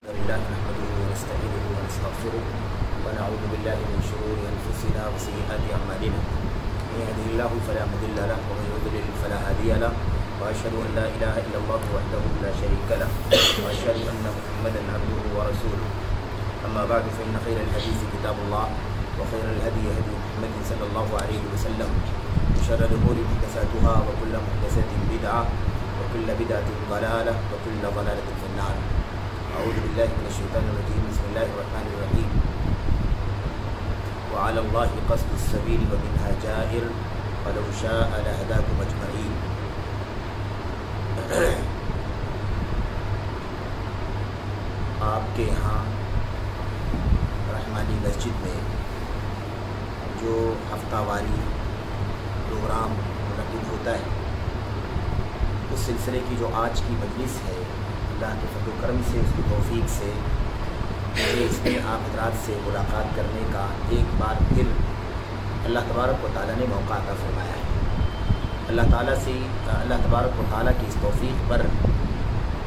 لله نحمده ونستعينه ونستغفره ونعوذ بالله من شرور أنفسنا وسيئات أعمالنا من يهده الله فلا مضل له ومن يضلل فلا هادي له وأشهد أن لا إله إلا الله وحده لا شريك له وأشهد أن محمدا عبده ورسوله أما بعد فإن خير الحديث كتاب الله وخير الهدي هدي محمد صلى الله عليه وسلم وشر الأمور محدثاتها وكل محدثة بدعة وكل بدعة ضلالة وكل ضلالة في النار. أعوذ بالله من الشيطان الرجيم. بسم الله الرحمن الرحيم. وعلى الله قصد السبيل ومنها جائر ولو شاء لهداكم أجمعين. آپ کے یہاں رحمانی مسجد میں جو ہفتہ واری پروگرام منعقد ہوتا ہے، اس سلسلے کی جو آج کی مجلس ہے، اللہ کے فضل و کرم سے، اس کی توفیق سے مجھے اس میں آپ حضرات سے ملاقات کرنے کا ایک بار پھر اللہ تبارک و تعالیٰ نے موقع عطا فرمایا ہے. اللہ تبارک و تعالیٰ کی اس توفیق پر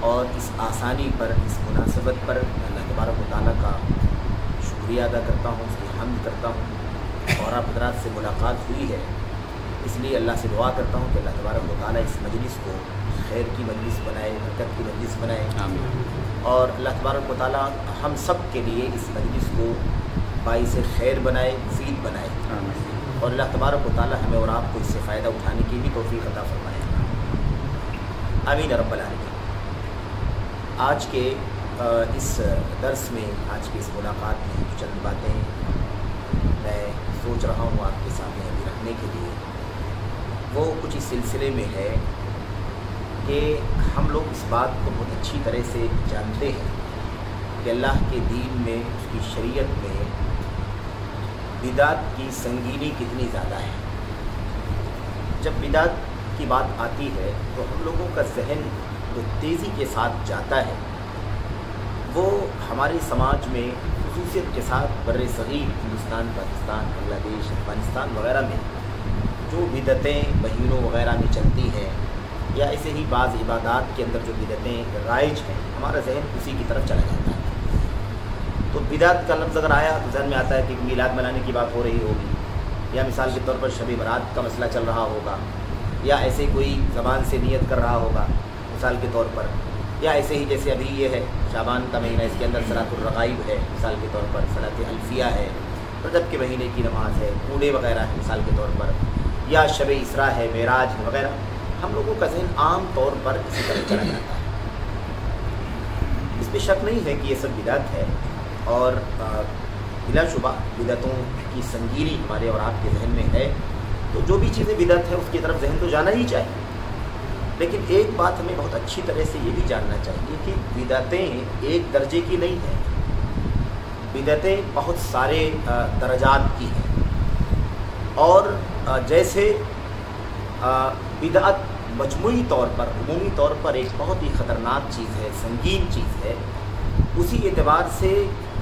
اور اس آسانی پر، اس مناسبت پر اللہ تبارک و تعالیٰ کا شکریہ ادا کرتا ہوں، اس کی حمد کرتا ہوں. اور آپ حضرات سے ملاقات ہوئی ہے، اس لیے اللہ سے دعا کرتا ہوں کہ اللہ تبارک و تعالیٰ اس مجلس کو خیر کی مجلس بنائے، برکت کی مجلس بنائے. آمین. اور اللہ تبارک و تعالیٰ ہم سب کے لیے اس مجلس کو باعث خیر بنائے، مفید بنائے. آمین. اور اللہ تبارک و تعالیٰ ہمیں اور آپ کو اس سے فائدہ اٹھانے کی بھی توفیق عطا فرمائے. آمین رب العالمین. آج کے اس درس میں، آج کی اس ملاقات میں چند باتیں میں سوچ رہا ہوں آپ کے سامنے ابھی رکھنے کے لیے. وہ کچھ اس سلسلے میں ہے کہ ہم لوگ اس بات کو بہت اچھی طرح سے جانتے ہیں کہ اللہ کے دین میں، اس کی شریعت میں بدعت کی سنگینی کتنی زیادہ ہے. جب بدعت کی بات آتی ہے تو ہم لوگوں کا ذہن جو تیزی کے ساتھ جاتا ہے وہ ہمارے سماج میں خصوصیت کے ساتھ بر صغیر ہندوستان، پاکستان، بنگلہ دیش، افغانستان وغیرہ میں جو بدعتیں مہینوں وغیرہ میں چلتی ہیں، یا ایسے ہی بعض عبادات کے اندر جو بدعتیں رائج ہیں، ہمارا ذہن اسی کی طرف چلا جاتا ہے. تو بدعت کا لفظ اگر آیا تو ذہن میں آتا ہے کہ میلاد منانے کی بات ہو رہی ہوگی، یا مثال کے طور پر شب برات کا مسئلہ چل رہا ہوگا، یا ایسے کوئی زبان سے نیت کر رہا ہوگا مثال کے طور پر، یا ایسے ہی جیسے ابھی یہ ہے شعبان کا مہینہ، اس کے اندر صلاۃ الرغائب ہے مثال کے طور پر، صلاۃ الفیہ ہے، رجب کے مہینے کی نماز ہے، کوڑے وغیرہ ہے مثال کے طور پر، یا شب اسراء ہے، معراج ہے وغیرہ. ہم لوگوں کا ذہن عام طور پر اسی طرح چلا جاتا ہے. اس پہ شک نہیں ہے کہ یہ سب بدعت ہے، اور بلا شبہ بدعتوں کی سنگینی ہمارے اور آپ کے ذہن میں ہے. تو جو بھی چیزیں بدعت ہے اس کی طرف ذہن تو جانا ہی چاہیے. لیکن ایک بات ہمیں بہت اچھی طرح سے یہ بھی جاننا چاہیے کہ بدعتیں ایک درجے کی نہیں ہیں، بدعتیں بہت سارے درجات کی ہیں. اور جیسے بدعت مجموعی طور پر، عمومی طور پر ایک بہت ہی خطرناک چیز ہے، سنگین چیز ہے، اسی اعتبار سے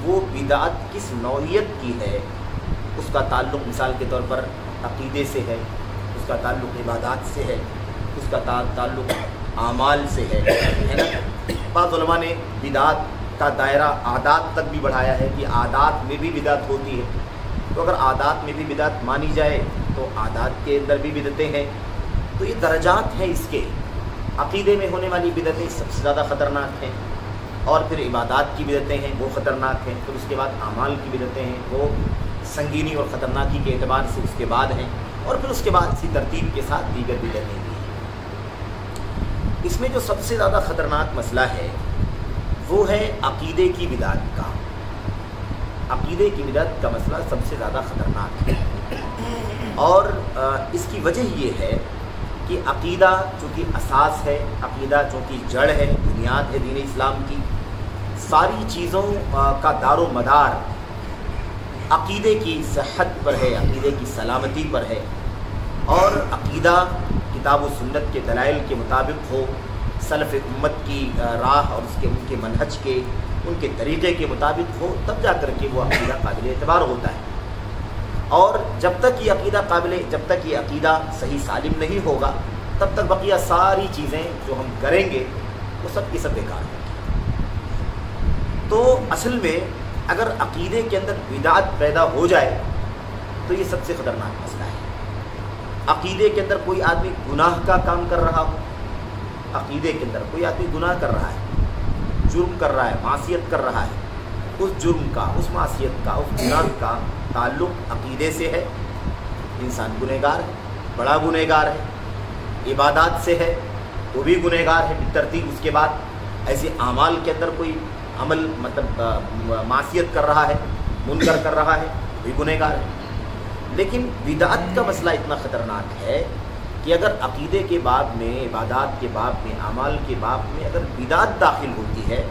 وہ بدعت کس نوعیت کی ہے، اس کا تعلق مثال کے طور پر عقیدے سے ہے، اس کا تعلق عبادات سے ہے، اس کا تعلق اعمال سے ہے نا. بعض علماء نے بدعت کا دائرہ عادات تک بھی بڑھایا ہے کہ عادات میں بھی بدعت ہوتی ہے. تو اگر عادات میں بھی بدعت مانی جائے تو عادات کے اندر بھی بدعتیں ہیں. تو یہ درجات ہیں اس کے. عقیدے میں ہونے والی بدعتیں سب سے زیادہ خطرناک ہیں، اور پھر عبادات کی بدعتیں ہیں وہ خطرناک ہیں، پھر اس کے بعد اعمال کی بدعتیں ہیں وہ سنگینی اور خطرناکی کے اعتبار سے اس کے بعد ہیں، اور پھر اس کے بعد اسی ترتیب کے ساتھ دیگر بدعتیں بھی ہیں. اس میں جو سب سے زیادہ خطرناک مسئلہ ہے وہ ہے عقیدے کی بدعت کا. عقیدے کی بدعت کا مسئلہ سب سے زیادہ خطرناک ہے، اور اس کی وجہ یہ ہے کہ عقیدہ چونکہ اساس ہے، عقیدہ چونکہ جڑ ہے، بنیاد ہے دین اسلام کی، ساری چیزوں کا دار و مدار عقیدے کی صحت پر ہے، عقیدے کی سلامتی پر ہے. اور عقیدہ کتاب و سنت کے دلائل کے مطابق ہو، سلف امت کی راہ اور ان کے منہج کے، ان کے طریقے کے مطابق ہو، تب جا کر کے وہ عقیدہ قابل اعتبار ہوتا ہے. اور جب تک یہ عقیدہ صحیح سالم نہیں ہوگا تب تک بقیہ ساری چیزیں جو ہم کریں گے وہ سب کی سب بیکار ہیں. اصل میں اگر عقیدے کے اندر بدعت پیدا ہو جائے تو یہ سب سے خطرناک مسئلہ ہے۔ عقیدے کے اندر کوئی آدمی گناہ کا کام کر رہا ہو، عقیدے کے اندر کوئی آدمی گناہ کر رہا ہے، جرم کر رہا ہے، معصیت کر رہا ہے، اس جرم کا، اس معصیت کا، اس گناہ کا تعلق عقیدے سے ہے، انسان گنہگار ہے، بڑا گنہگار ہے۔ عبادات سے ہے، وہ بھی گنہگار ہے بالترتیب۔ اس کے بعد ایسے اعمال کے اندر کوئی عمل مطلب معصیت کر رہا ہے، منکر کر رہا ہے، وہ بھی گنہگار ہے۔ لیکن بدعت کا مسئلہ اتنا خطرناک ہے کہ اگر عقیدے کے باب میں، عبادات کے باب میں، اعمال کے باب میں اگر بدعت داخل ہوتی ہے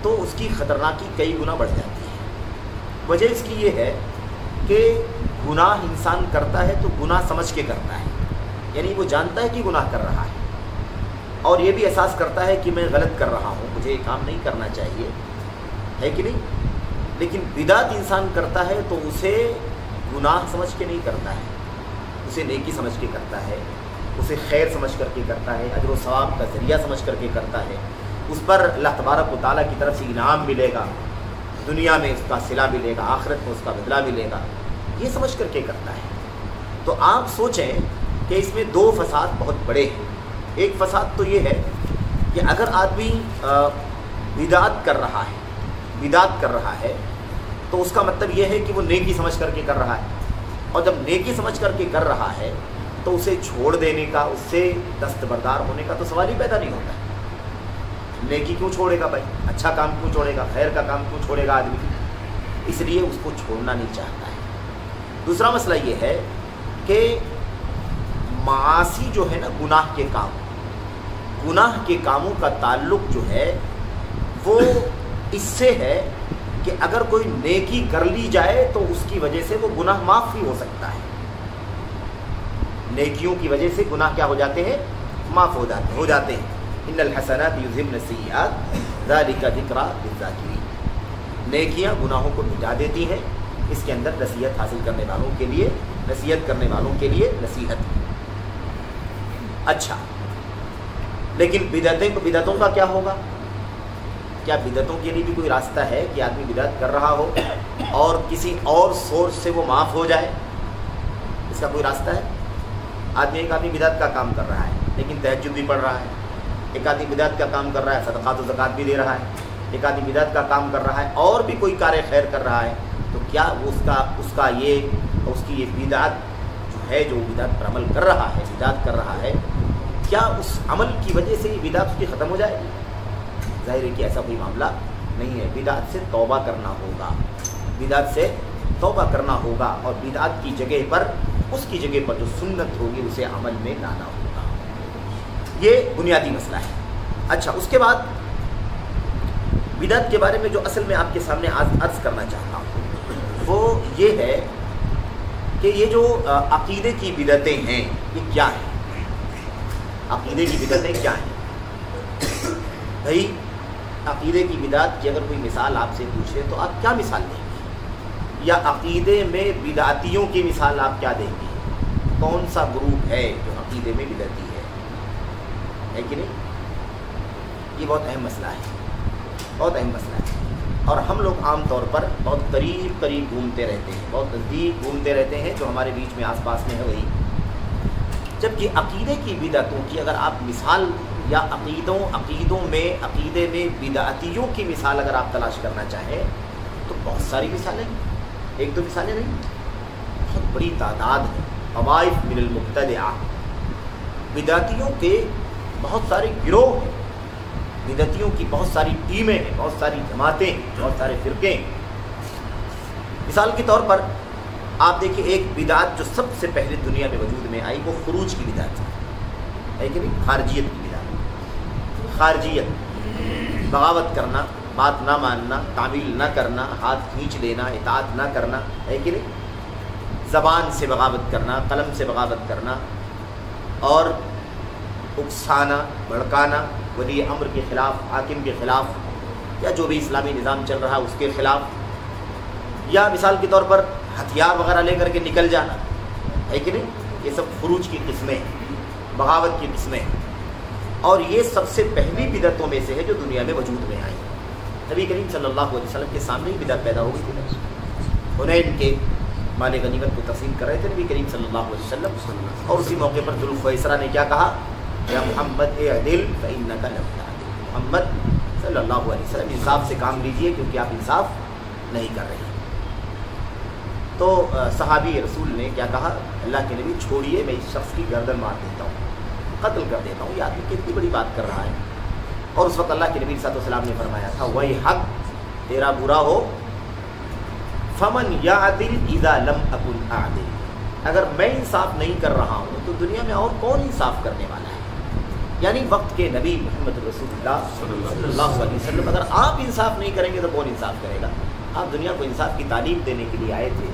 تو اس کی خطرناکی کئی گنا بڑھ جاتی ہے۔ وجہ اس کی یہ ہے کہ گناہ انسان کرتا ہے تو گناہ سمجھ کے کرتا ہے، یعنی وہ جانتا ہے کہ گناہ کر رہا ہے اور یہ بھی احساس کرتا ہے کہ میں غلط کر رہا ہوں، مجھے یہ کام نہیں کرنا چاہیے، ہے کہ نہیں؟ لیکن بدعت انسان کرتا ہے تو اسے گناہ سمجھ کے نہیں کرتا ہے، اسے نیکی سمجھ کے کرتا ہے، اسے خیر سمجھ کر کے کرتا ہے، اجر و ثواب کا ذریعہ سمجھ کر کے کرتا ہے، اس پر اللہ تبارک و تعالیٰ کی طرف سے انعام ملے گا، دنیا میں اس کا صلہ ملے گا، آخرت میں اس کا بدلہ ملے گا، یہ سمجھ کر کے کرتا ہے۔ تو آپ سوچیں کہ اس میں دو فساد بہت بڑے ہیں۔ ایک فساد تو یہ ہے کہ اگر آدمی بدعت کر رہا ہے تو اس کا مطلب یہ ہے کہ وہ نیکی سمجھ کر کے کر رہا ہے، اور جب نیکی سمجھ کر کے کر رہا ہے تو اسے چھوڑ دینے کا، اس سے دستبردار ہونے کا تو سوال ہی پیدا نہیں ہوتا ہے۔ نیکی کیوں چھوڑے گا بھائی؟ اچھا کام کیوں چھوڑے گا؟ خیر کا کام کیوں چھوڑے گا آدمی؟ اس لیے اس کو چھوڑنا نہیں چاہتا ہے۔ دوسرا مسئلہ یہ ہے کہ معاصی جو ہے نا، گناہ کے کاموں کا تعلق جو ہے وہ اس سے ہے کہ اگر کوئی نیکی کر لی جائے تو اس کی وجہ سے وہ گناہ معاف بھی ہو سکتا ہے۔ نیکیوں کی وجہ سے گناہ کیا ہو جاتے ہیں؟ معاف ہو جاتے ہیں۔ ان الحسنات یذہبن السیئات ذلک ذکریٰ للذاکرین۔ نیکیاں گناہوں کو مٹا دیتی ہیں، اس کے اندر نصیحت حاصل کرنے والوں کے لیے، نصیحت کرنے والوں کے لیے نصیحت۔ اچھا، لیکن بدعتوں کا کیا ہوگا؟ کیا بدعتوں کے لیے بھی کوئی راستہ ہے کہ آدمی بدعت کر رہا ہو اور کسی اور سورس سے وہ معاف ہو جائے؟ اس کا کوئی راستہ ہے؟ ایک آدمی بدعت کا کام کر رہا ہے لیکن تہجد بھی پڑھ رہا ہے، ایک آدمی بدعت کا کام کر رہا ہے صدقات و زکوٰۃ بھی دے رہا ہے، ایک آدمی بدعت کا کام کر رہا ہے اور بھی کوئی کار خیر کر رہا ہے، تو کیا وہ اس کی یہ بدعت جو ہے، جو بدعت پر عمل کر رہا ہے، بدعت کر رہا ہے، کیا اس عمل کی وجہ سے یہ بدعت اس کی ختم ہو جائے گی؟ ظاہر ہے کہ ایسا کوئی معاملہ نہیں ہے۔ بدعت سے توبہ کرنا ہوگا، بدعت سے توبہ کرنا ہوگا، اور بدعت کی جگہ پر، اس کی جگہ پر جو سنت ہوگی اسے عمل میں لانا ہوگا۔ یہ بنیادی مسئلہ ہے۔ اچھا، اس کے بعد بدعت کے بارے میں جو اصل میں آپ کے سامنے عرض کرنا چاہتا ہوں وہ یہ ہے کہ یہ جو عقیدے کی بدعتیں ہیں یہ کیا ہیں؟ عقیدے کی بدعتیں کیا ہیں؟ بھائی، عقیدے کی بدعت کی اگر کوئی مثال آپ سے پوچھے تو آپ کیا مثال دیں گے؟ یا عقیدے میں بدعتیوں کی مثال آپ کیا دیں گے؟ کون سا گروپ ہے جو عقیدے میں بدعتی ہے کہ نہیں؟ یہ بہت اہم مسئلہ ہے، بہت اہم مسئلہ ہے، اور ہم لوگ عام طور پر بہت قریب گھومتے رہتے ہیں، بہت نزدیک گھومتے رہتے ہیں، جو ہمارے بیچ میں آس پاس میں ہے وہی۔ جبکہ عقیدے کی بدعتوں کی اگر آپ مثال، یا عقیدے میں بدعتیوں کی مثال اگر آپ تلاش کرنا چاہیں تو بہت ساری مثالیں، ایک دو مثالیں نہیں، بہت بڑی تعداد ہے۔ طوائف من المبتدعہ، بدعتیوں کے بہت سارے گروہ ہیں، بدعتیوں کی بہت ساری ٹیمیں ہیں، بہت ساری جماعتیں ہیں، بہت سارے فرقے ہیں۔ مثال کے طور پر آپ دیکھیں، ایک بدعت جو سب سے پہلے دنیا میں وجود میں آئی وہ خروج کی بدعت ہے کہ نہیں؟ خارجیت کی بدعت، خارجیت، بغاوت کرنا، بات نہ ماننا، تعمیل نہ کرنا، ہاتھ کھینچ لینا، اطاعت نہ کرنا، ہے کہ نہیں؟ زبان سے بغاوت کرنا، قلم سے بغاوت کرنا، اور اکسانا، بھڑکانا، ولی امر کے خلاف، حاکم کے خلاف، یا جو بھی اسلامی نظام چل رہا ہے اس کے خلاف، یا مثال کے طور پر ہتھیار وغیرہ لے کر کے نکل جانا، ہے کہ نہیں؟ یہ سب خروج کی قسمیں ہیں، بغاوت کی قسمیں ہیں، اور یہ سب سے پہلی بدعتوں میں سے ہے جو دنیا میں وجود میں آئی۔ नबी करीम सल्लल्लाहु अलैहि वसल्लम के सामने ही बिदअत पैदा हो गई थी। हुनैन के माल गनीमत को तकसीम कर रहे थे नबी करीम सल्लल्लाहु अलैहि वसल्लम, और उसी मौके पर जुल खुवैसरा ने क्या कहा, या मोहम्मद इअदिल फइन्नका लम तअदिल, मोहम्मद सल्लल्लाहु अलैहि वसल्लम इंसाफ से काम लीजिए क्योंकि आप इंसाफ नहीं कर रहे। तो सहाबी रसूल ने क्या कहा, अल्लाह के नबी छोड़िए, मैं इस शख्स की गर्दन मार देता हूँ, कत्ल कर देता हूँ, ये आदमी कितनी बड़ी बात कर रहा है। और उस वक्त अल्लाह के नबी सल्लल्लाहु अलैहि वसल्लम ने फरमाया था, वही हक तेरा बुरा हो, फमन यादिल इज़ा लम अकुन आदिल, अगर मैं इंसाफ नहीं कर रहा हूँ तो दुनिया में और कौन इंसाफ करने वाला है। यानी वक्त के नबी मोहम्मद रसूलुल्लाह सल्लल्लाहु अलैहि वसल्लम, अगर आप इंसाफ नहीं करेंगे तो कौन इंसाफ करेगा। आप दुनिया को इंसाफ की तालीम देने के लिए आए थे,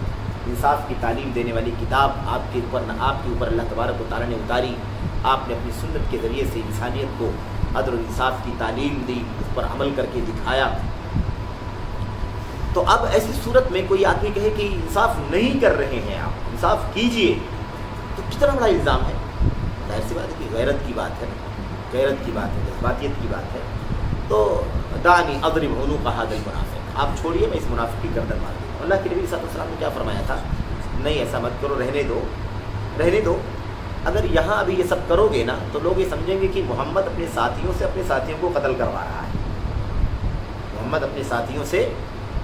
इंसाफ की तालीम देने वाली किताब आपके ऊपर अल्लाह तबारक व तआला ने उतारी, आपने अपनी सुन्नत के ज़रिए से इंसानियत को अदल और इंसाफ की तालीम दी, उस पर अमल करके दिखाया। तो अब ऐसी सूरत में कोई आदमी कहे कि इंसाफ नहीं कर रहे हैं आप, इंसाफ कीजिए, तो कितना बड़ा इल्ज़ाम है। जाहिर सी बात है कि गैरत की बात है, गैरत की बात है, जज्बातियत की बात है। तो दानी अदरिब उनूक़ हाज़िल मुनाफ़िक़, आप छोड़िए मैं इस मुनाफिक की गर्दन मार दूँ। अल्लाह के नबी सल्लल्लाहु अलैहि वसल्लम ने क्या फरमाया था, नहीं ऐसा मत करो, रहने दो, रहने दो। अगर यहाँ अभी ये सब करोगे ना तो लोग ये समझेंगे कि मोहम्मद अपने साथियों से अपने साथियों को कत्ल करवा रहा है, मोहम्मद अपने साथियों से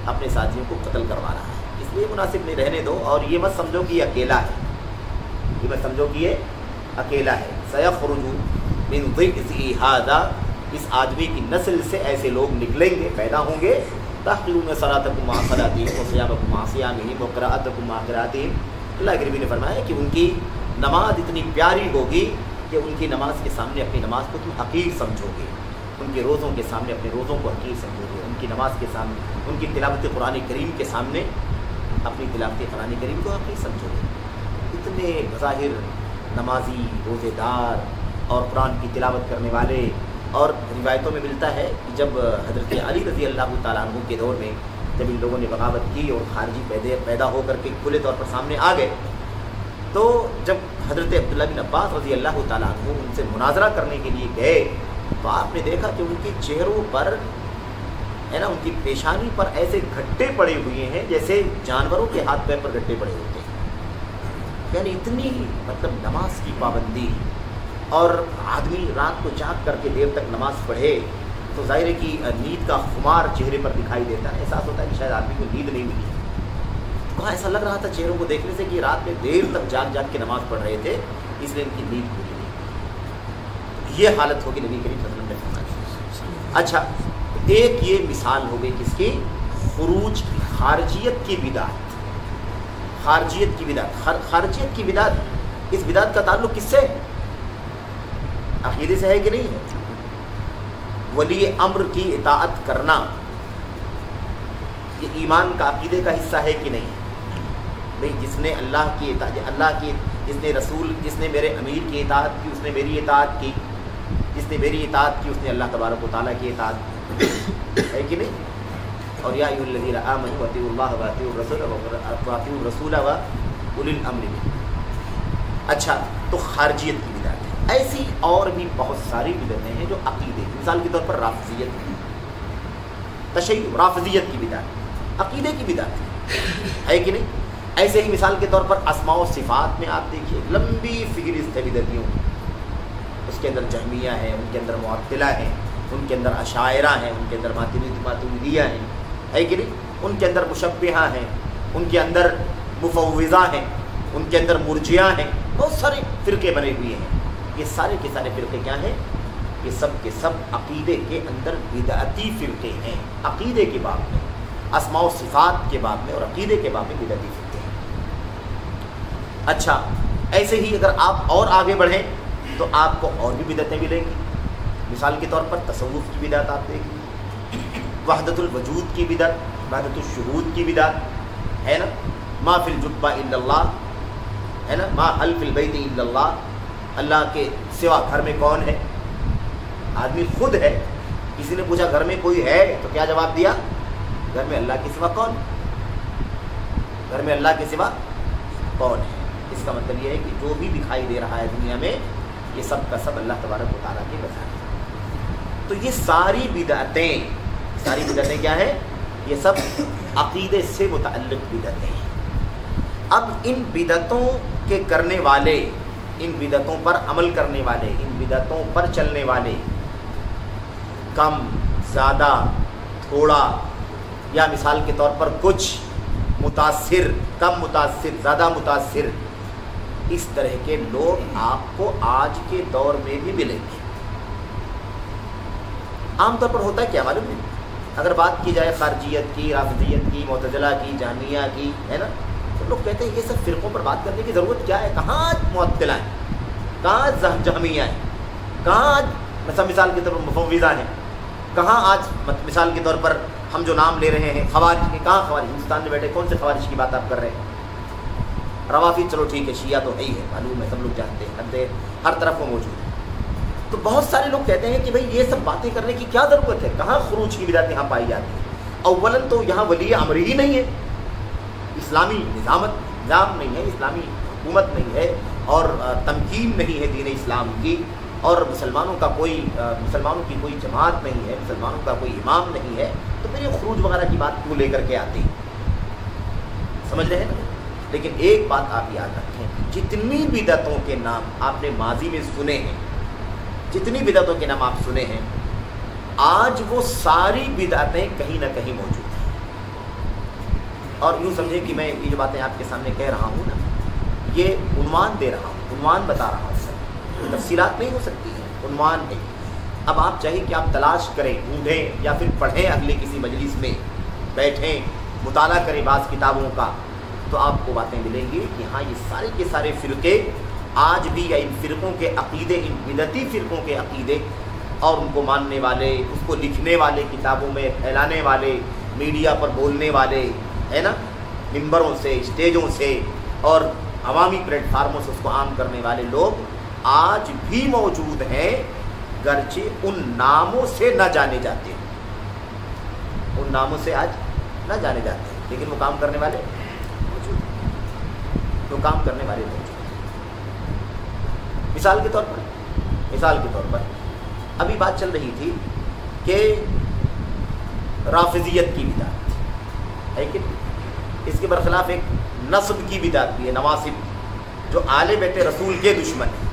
अपने साथियों को कत्ल करवा रहा है, इसलिए मुनासिब नहीं, रहने दो। और ये मत समझो कि ये अकेला है, ये मत समझो कि ये अकेला है। सयख़रुजु मिन ज़िक्रिही हाज़ा, इस आदमी की नस्ल से ऐसे लोग निकलेंगे, पैदा होंगे, तहक़िरून सलातकुम मा सलातिहिम व सियामकुम मा सियामिहिम व क़िराअतकुम मा क़िराअतिहिम। अल्लाह के नबी ने फरमाया कि उनकी नमाज इतनी प्यारी होगी कि उनकी नमाज के सामने अपनी नमाज को तुम हक़ीर समझोगे, उनके रोज़ों के सामने अपने रोज़ों को हक़ीर समझोगे, उनकी नमाज के सामने, उनकी तिलावत कुरान करीम के सामने अपनी तिलावत कुरान करीम को हक़ीर समझोगे। इतने बज़ाहिर नमाजी, रोज़ेदार और कुरान की तिलावत करने वाले, और रिवायतों में मिलता है कि जब हज़रत अली रज़ी अल्लाह तआला अन्हु के दौर में जब इन लोगों ने बगावत की और खारजी पैदा होकर के खुले तौर पर सामने आ गए, तो जब हज़रत अब्दुल्लाह बिन अब्बास रज़ी अल्लाह तआला अन्हु उनसे मुनाजरा करने के लिए गए तो आपने देखा कि उनके चेहरों पर है ना, उनकी पेशानी पर ऐसे गड्ढे पड़े हुए हैं जैसे जानवरों के हाथ पैर पर गड्ढे पड़े होते हैं। यानी इतनी मतलब नमाज की पाबंदी, और आदमी रात को जाग करके देर तक नमाज पढ़े तो जाहिर है कि नींद का खुमार चेहरे पर दिखाई देता है, एहसास होता है कि शायद आदमी को नींद नहीं मिली। तो ऐसा लग रहा था चेहरों को देखने से कि रात में देर तक जाग के नमाज पढ़ रहे थे, इसलिए इनकी नींद पूरी नहीं। ये हालत होगी नबी करीम सल्लल्लाहु अलैहि वसल्लम। अच्छा, एक ये मिसाल हो गई किसकी, खुरूज की, खारजियत की बिदात, खारजियत की बिदात। खारजियत की बिदात, इस बिदात का ताल्लुक किससे, अक़ीदे से है कि नहीं है। वली अम्र की इताअत करना ये ईमान का अक़ीदे का हिस्सा है कि नहीं। भाई जिसने अल्लाह की जिसने रसूल, जिसने मेरे अमीर की इताअत की उसने मेरी इताअत की, जिसने मेरी इताअत की उसने अल्लाह तबारक व तआला की इताअत है कि नहीं। और या अय्युहल्लज़ीना आमनू अतीउल्लाह व अतीउर रसूल व उलिल अम्रि मिनकुम। अच्छा, तो खारजियत की बिदात है। ऐसी और भी बहुत सारी बिदअतें हैं जो अक़ीदे, मिसाल के तौर पर राफ़िज़ियत, तशय्युअ, राफ़िज़ियत की बिदात अक़ीदे की बिदात है कि नहीं। ऐसे ही मिसाल के तौर पर अस्मा व सिफ़ात में आप देखिए लंबी फ़िहरिस्त है बिदअतियों, उसके अंदर जहमिया है, उनके अंदर मुअत्तिला है, उनके अंदर अशायरा हैं, उनके अंदर मातुरीदिया हैं, है कि नहीं, उनके अंदर मुशब्बिहा हैं, उनके अंदर मुफ़व्विज़ा हैं, उनके अंदर मुर्जिया हैं, बहुत सारे फ़िरके बने हुए हैं। ये सारे के सारे फ़िरके क्या हैं, ये सब के सब अक़ीदे के अंदर बिदअती फ़िरके हैं। अक़ीदे के बाब में, अस्मा व सिफ़ात के बाब में और अक़ीदे के बाब में बिदअती फ़िरके हैं। अच्छा, ऐसे ही अगर आप और आगे बढ़ें तो आपको और भी बिदअतें मिलेंगी। मिसाल के तौर पर तसव्वुफ़ की बिदअत आप देखिए, वहदतुल वजूद की बिदअत, वहदतुल शुहूद की बिदअत है ना, मा फिल जुब्बा इल्लल्लाह है ना, मा हल फिल बैत इल्लल्लाह, अल्लाह के सिवा घर में कौन है, आदमी खुद है। किसी ने पूछा घर में कोई है तो क्या जवाब दिया, घर में अल्लाह के सिवा कौन, घर में अल्लाह के सिवा कौन है। इसका मतलब ये है कि जो भी दिखाई दे रहा है दुनिया में ये सब का सब अल्लाह तबारक व तआला के बता है। तो ये सारी बिदअतें ساری بدعتیں کیا ہیں؟ یہ سب عقیدے سے متعلق بدعتیں ہیں۔ اب ان بدعتوں کے کرنے والے، ان بدعتوں پر عمل کرنے والے، ان بدعتوں پر چلنے والے کم، زیادہ، تھوڑا، یا مثال کے طور پر کچھ متاثر، کم متاثر، زیادہ متاثر، اس طرح کے لوگ آپ کو آج کے دور میں بھی ملیں گے۔ عام طور پر ہوتا ہے کیا معلوم ہے؟ اگر بات کی جائے خارجیت کی، رافضیت کی، معتزلہ کی، جہمیہ کی، ہے نا، تو لوگ کہتے ہیں یہ سب فرقوں پر بات کرنے کی ضرورت کیا ہے؟ کہاں معطلہ ہیں، کہاں جہمیہ ہیں، کہاں مثال کے طور پر مفوضہ ہیں، کہاں آج مثال کے طور پر ہم جو نام لے رہے ہیں خوارج کے، کہاں خوارج؟ ہندوستان میں بیٹھے کون سے خوارج کی بات آپ کر رہے ہیں؟ روافض چلو ٹھیک ہے، شیعہ تو ہے ہی ہے، معلوم ہے، سب لوگ جانتے ہیں، ہر طرف وہ موجود ہے۔ تو بہت سارے لوگ کہتے ہیں کہ بھئی یہ سب باتیں کرنے کی کیا ضرورت ہے؟ کہاں خروج کی بدعت یہاں پائی جاتی ہے؟ اولاً تو یہاں ولی امر ہی نہیں ہے، اسلامی نظام نہیں ہے، اسلامی حکومت نہیں ہے، اور تمکین نہیں ہے دین اسلام کی، اور مسلمانوں کی کوئی جماعت نہیں ہے، مسلمانوں کا کوئی امام نہیں ہے، تو پھر یہ خروج وغیرہ کی بات کیوں لے کر کے آتی؟ سمجھ رہے ہیں نا؟ لیکن ایک بات آپ یاد رکھیں، جتنی بدعتوں کے نام آپ نے ماضی میں سنے ہیں، جتنی بدعتوں کے نام آپ سنے ہیں، آج وہ ساری بدعتیں کہیں نہ کہیں موجود ہیں۔ اور یوں سمجھیں کہ میں یہ جو باتیں آپ کے سامنے کہہ رہا ہوں نا، یہ عنوان دے رہا ہوں، عنوان بتا رہا ہوں، تفصیلات نہیں ہو سکتی ہیں، عنوان ہے۔ اب آپ چاہیے کہ آپ تلاش کریں، ڈھونڈیں، یا پھر پڑھیں، اگلے کسی مجلس میں بیٹھیں، مطالعہ کریں بعض کتابوں کا، تو آپ کو باتیں ملیں گی کہ ہاں یہ سارے کے سارے فرقے آج بھی، یا ان فرقوں کے عقیدے، ان بدعتی فرقوں کے عقیدے اور ان کو ماننے والے، اس کو لکھنے والے، کتابوں میں پھیلانے والے، میڈیا پر بولنے والے، ہے نا، ممبروں سے، اسٹیجوں سے اور عوامی پلیٹ فارموں سے اس کو عام کرنے والے لوگ آج بھی موجود ہیں، گرچہ ان ناموں سے نہ جانے جاتے ہیں، ان ناموں سے آج نہ جانے جاتے ہیں، لیکن وہ کام کرنے والے موجود ہیں، وہ کام کرنے والے موجود ہیں۔ مثال کے طور پر ابھی بات چل رہی تھی کہ رافضیت کی بدعت ہے کہ اس کے برخلاف ایک نصب کی بدعت بھی ہے، نواصب، جو آل بیت رسول کے دشمن ہیں،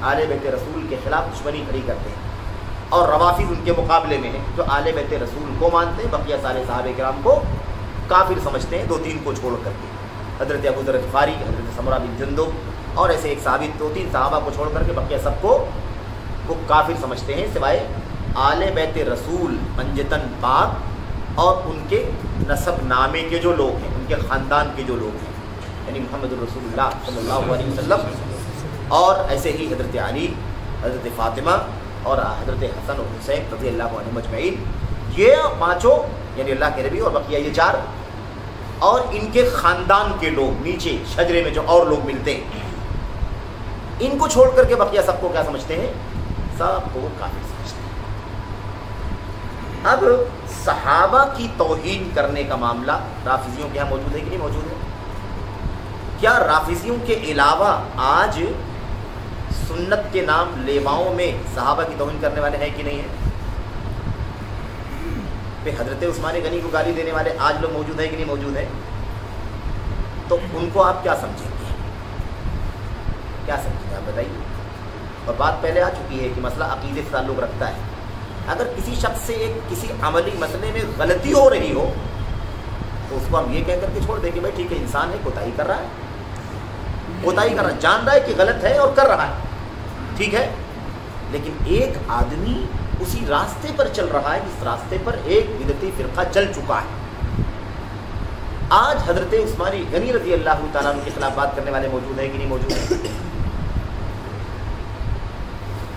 آل بیت رسول کے خلاف دشمنی کھڑی کرتے ہیں، اور روافض ان کے مقابلے میں ہیں، جو آل بیت رسول کو مانتے ہیں، بقیہ سارے صحابہ کرام کو کافر سمجھتے ہیں، 2-3 کو چھوڑ کر کے، حضرت ابو ذر غفاری، حضرت سمرہ بن جندب، اور ایسے ایک صحابی، 2-3 صحابہ کو چھوڑ کر کے بقیہ سب کو وہ کافر سمجھتے ہیں، سوائے آل بیت رسول منجتن پاک اور ان کے نسب نامے کے جو لوگ ہیں، ان کے خاندان کے جو لوگ ہیں، یعنی محمد الرسول اللہ صلی اللہ علیہ وسلم، اور ایسے ہی حضرت علی، حضرت فاطمہ اور حضرت حسن و حسین رضی اللہ عنہم اجمعین، یہ 5 یعنی اللہ کے نبی، اور بقیہ یہ 4 اور ان کے خاندان کے لوگ نیچے شجرے میں جو اور لوگ ملتے ہیں، ان کو چھوڑ کر کے بقیہ سب کو کیا سمجھتے ہیں؟ سب کو کافر سمجھتے ہیں۔ اب صحابہ کی توہین کرنے کا معاملہ رافضیوں کے یہاں موجود ہے کہ نہیں موجود ہے؟ کیا رافضیوں کے علاوہ آج سنت کے نام لیواؤں میں صحابہ کی توہین کرنے والے ہیں کہ نہیں ہیں؟ پھر حضرت عثمان غنی کو گالی دینے والے آج لوگ موجود ہیں کہ نہیں موجود ہیں؟ تو ان کو آپ کیا سمجھیں گے؟ کیا سمجھیں گے آپ بتائیے؟ اور بات پہلے آ چکی ہے کہ مسئلہ عقیدے سے تعلق رکھتا ہے۔ اگر کسی شخص سے کسی عملی مسئلے میں غلطی ہو رہی ہو تو اس کو ہم یہ کہہ کر کے چھوڑ دیں کہ بھائی ٹھیک ہے، انسان ہے، کوتاہی کر رہا ہے، کوتاہی کر رہا ہے، جان رہا ہے کہ غلط ہے اور کر رہا ہے، ٹھیک ہے، لیکن ایک آدمی اسی راستے پر چل رہا ہے جس راستے پر ایک بدعتی فرقہ چل چکا ہے۔ آج حضرت عثمان غنی رضی اللہ تعالیٰ عنہ کے خلاف بات کرنے والے موجود ہیں کہ نہیں موجود ہیں؟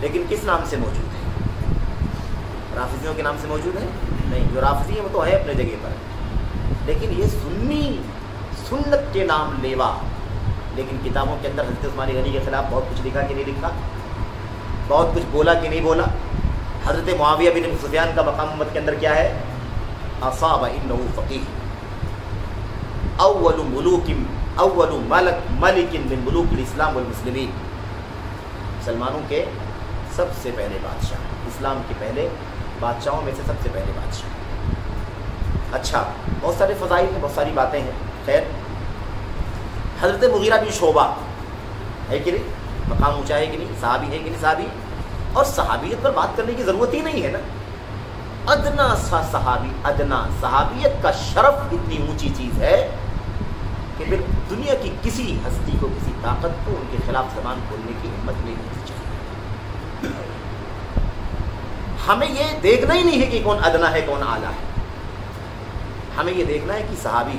لیکن کس نام سے موجود ہیں؟ رافضیوں کے نام سے موجود ہیں؟ نہیں، جو رافضی ہیں وہ تو ہے اپنے جگہ پر، لیکن یہ سنی سنت کے نام لیوا، لیکن کتابوں کے اندر حضرت عثمان غنی کے خلاف بہت کچھ لکھا کہ نہیں لکھا، بہت کچھ بولا کہ نہیں بولا۔ حضرت معاویہ بن سفیان کا مقام امت کے اندر کیا ہے؟ اصاب انہ فقیہ، اول ملک من ملوک الاسلام والمسلمین، مسلمانوں کے سب سے پہلے بادشاہ، اسلام کے پہلے بادشاہوں میں سے سب سے پہلے بادشاہ۔ اچھا بہت سارے فضائل ہیں، بہت ساری باتیں ہیں. خیر، حضرت مغیرہ بن شعبہ ہے کہ نہیں، مقام اونچا ہے کہ نہیں، صحابی ہے کہ نہیں صحابی، اور صحابیت پر بات کرنے کی ضرورت ہی نہیں ہے نا. ادنا سا صحابی، ادنا صحابیت کا شرف اتنی اونچی چیز ہے کہ پھر دنیا کی کسی ہستی کو، کسی طاقت کو ان کے خلاف زبان کھولنے کی ہمت نہیں ہونی چاہیے. ہمیں یہ دیکھنا ہی نہیں ہے کہ کون ادنا ہے کون اعلیٰ ہے، ہمیں یہ دیکھنا ہے کہ صحابی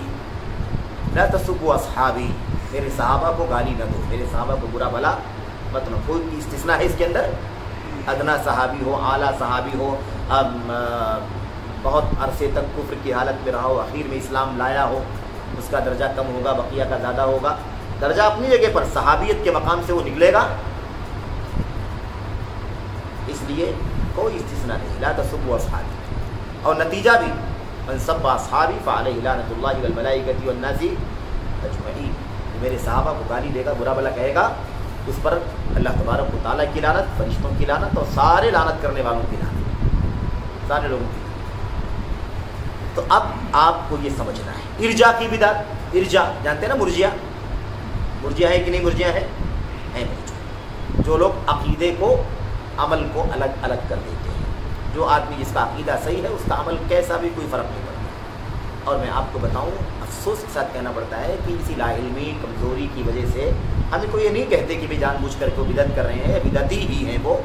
لا تسبوا اصحابی، میرے صحابہ کو گالی نہ دو، میرے صحابہ کو برا بھلا مت نہ. کوئی استثناء ہے اس کے اندر؟ ادنا صحابی ہو، اعلیٰ صحابی ہو، بہت عرصے تک کفر کی حالت میں رہا ہو، اخیر میں اسلام لایا ہو، اس کا درجہ کم ہوگا، بقیہ کا زیادہ ہوگا. درجہ اپنی جگہ پر، صحابیت کے مقام سے وہ نکلے گا. اس لیے کوئی استثناء نہیں، لا تسبوا اصحابی. اور نتیجہ بھی من سب اصحابی فعلیہ لعنۃ اللہ والملائکۃ والناس اجمعین. میرے صحابہ کو گالی دے گا، برا بھلا کہے گا، اس پر اللہ تبارک و تعالیٰ کی لعنت، فرشتوں کی لعنت، اور سارے لعنت کرنے والوں کی لعنت، سارے لوگوں کی. تو اب آپ کو یہ سمجھنا ہے ارجا کی بدعت. ارجا جانتے ہیں نا، مرجیا، مرجیا ہے کہ نہیں؟ مرجیا ہے جو لوگ عقیدے کو، عمل کو الگ الگ کر دیتے ہیں. جو آدمی جس کا عقیدہ صحیح ہے، اس کا عمل کیسا بھی کوئی فرق نہیں پڑتا. اور میں آپ کو بتاؤں، افسوس کے ساتھ کہنا پڑتا ہے کہ اسی لا علمی کمزوری کی وجہ سے ہم کو یہ نہیں کہتے کہ جان بوجھ کر کے بدعت کر رہے ہیں، بدعتی ہی ہیں وہ،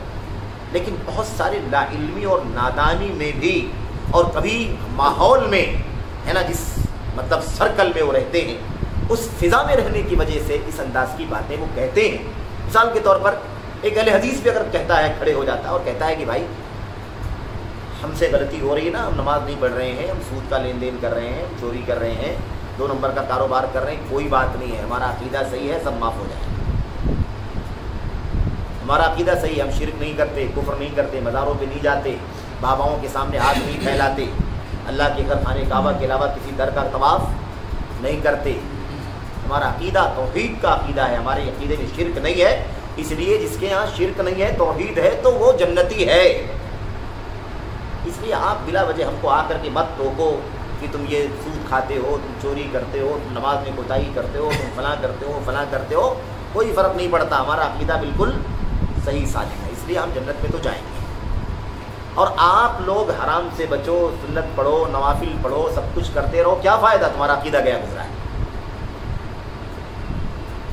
لیکن بہت سارے لا علمی اور نادانی میں بھی، اور کبھی ماحول میں ہے نا، جس مطلب سرکل میں وہ رہتے ہیں، اس فضا میں رہنے کی وجہ سے اس انداز کی باتیں وہ کہتے ہیں. مثال کے طور پر ایک اہل حدیث بھی اگر کہتا ہے، کھڑے ہو جاتا ہے اور کہتا ہے کہ بھائی ہم سے غلطی ہو رہی ہے نا، ہم نماز نہیں پڑھ رہے ہیں، ہم سود کا لین دین کر رہے ہیں، چوری کر رہے ہیں، 2 نمبر کا کاروبار کر رہے ہیں، کوئی بات نہیں ہے، ہمارا عقیدہ صحیح ہے، سب معاف ہو جائے. ہمارا عقیدہ صحیح ہے، ہم شرک نہیں کرتے، کفر نہیں کرتے، مزاروں پہ نہیں جاتے، باباؤں کے سامنے ہاتھ نہیں پھیلاتے، اللہ کے گھر خانے کعبہ کے علاوہ کسی در کا طواف نہیں کرتے. ہمارا عقیدہ توحید کا عقیدہ ہے، ہمارے عقیدے میں شرک نہیں ہے. اس لیے جس کے یہاں شرک نہیں ہے، توحید ہے، تو وہ جنتی ہے. اس لیے آپ بلا وجہ ہم کو آ کر کے مت ٹوکو کہ تم یہ سود کھاتے ہو، تم چوری کرتے ہو، تم نماز میں کوتاہی کرتے ہو، تم فلاں کرتے ہو، فلاں کرتے ہو. کوئی فرق نہیں پڑتا، ہمارا عقیدہ بالکل صحیح سالم ہے، اس لیے ہم جنت میں تو جائیں گے. اور آپ لوگ حرام سے بچو، سنت پڑھو، نوافل پڑھو، سب کچھ کرتے رہو، کیا فائدہ؟ تمہارا عقیدہ گیا گزرا ہے.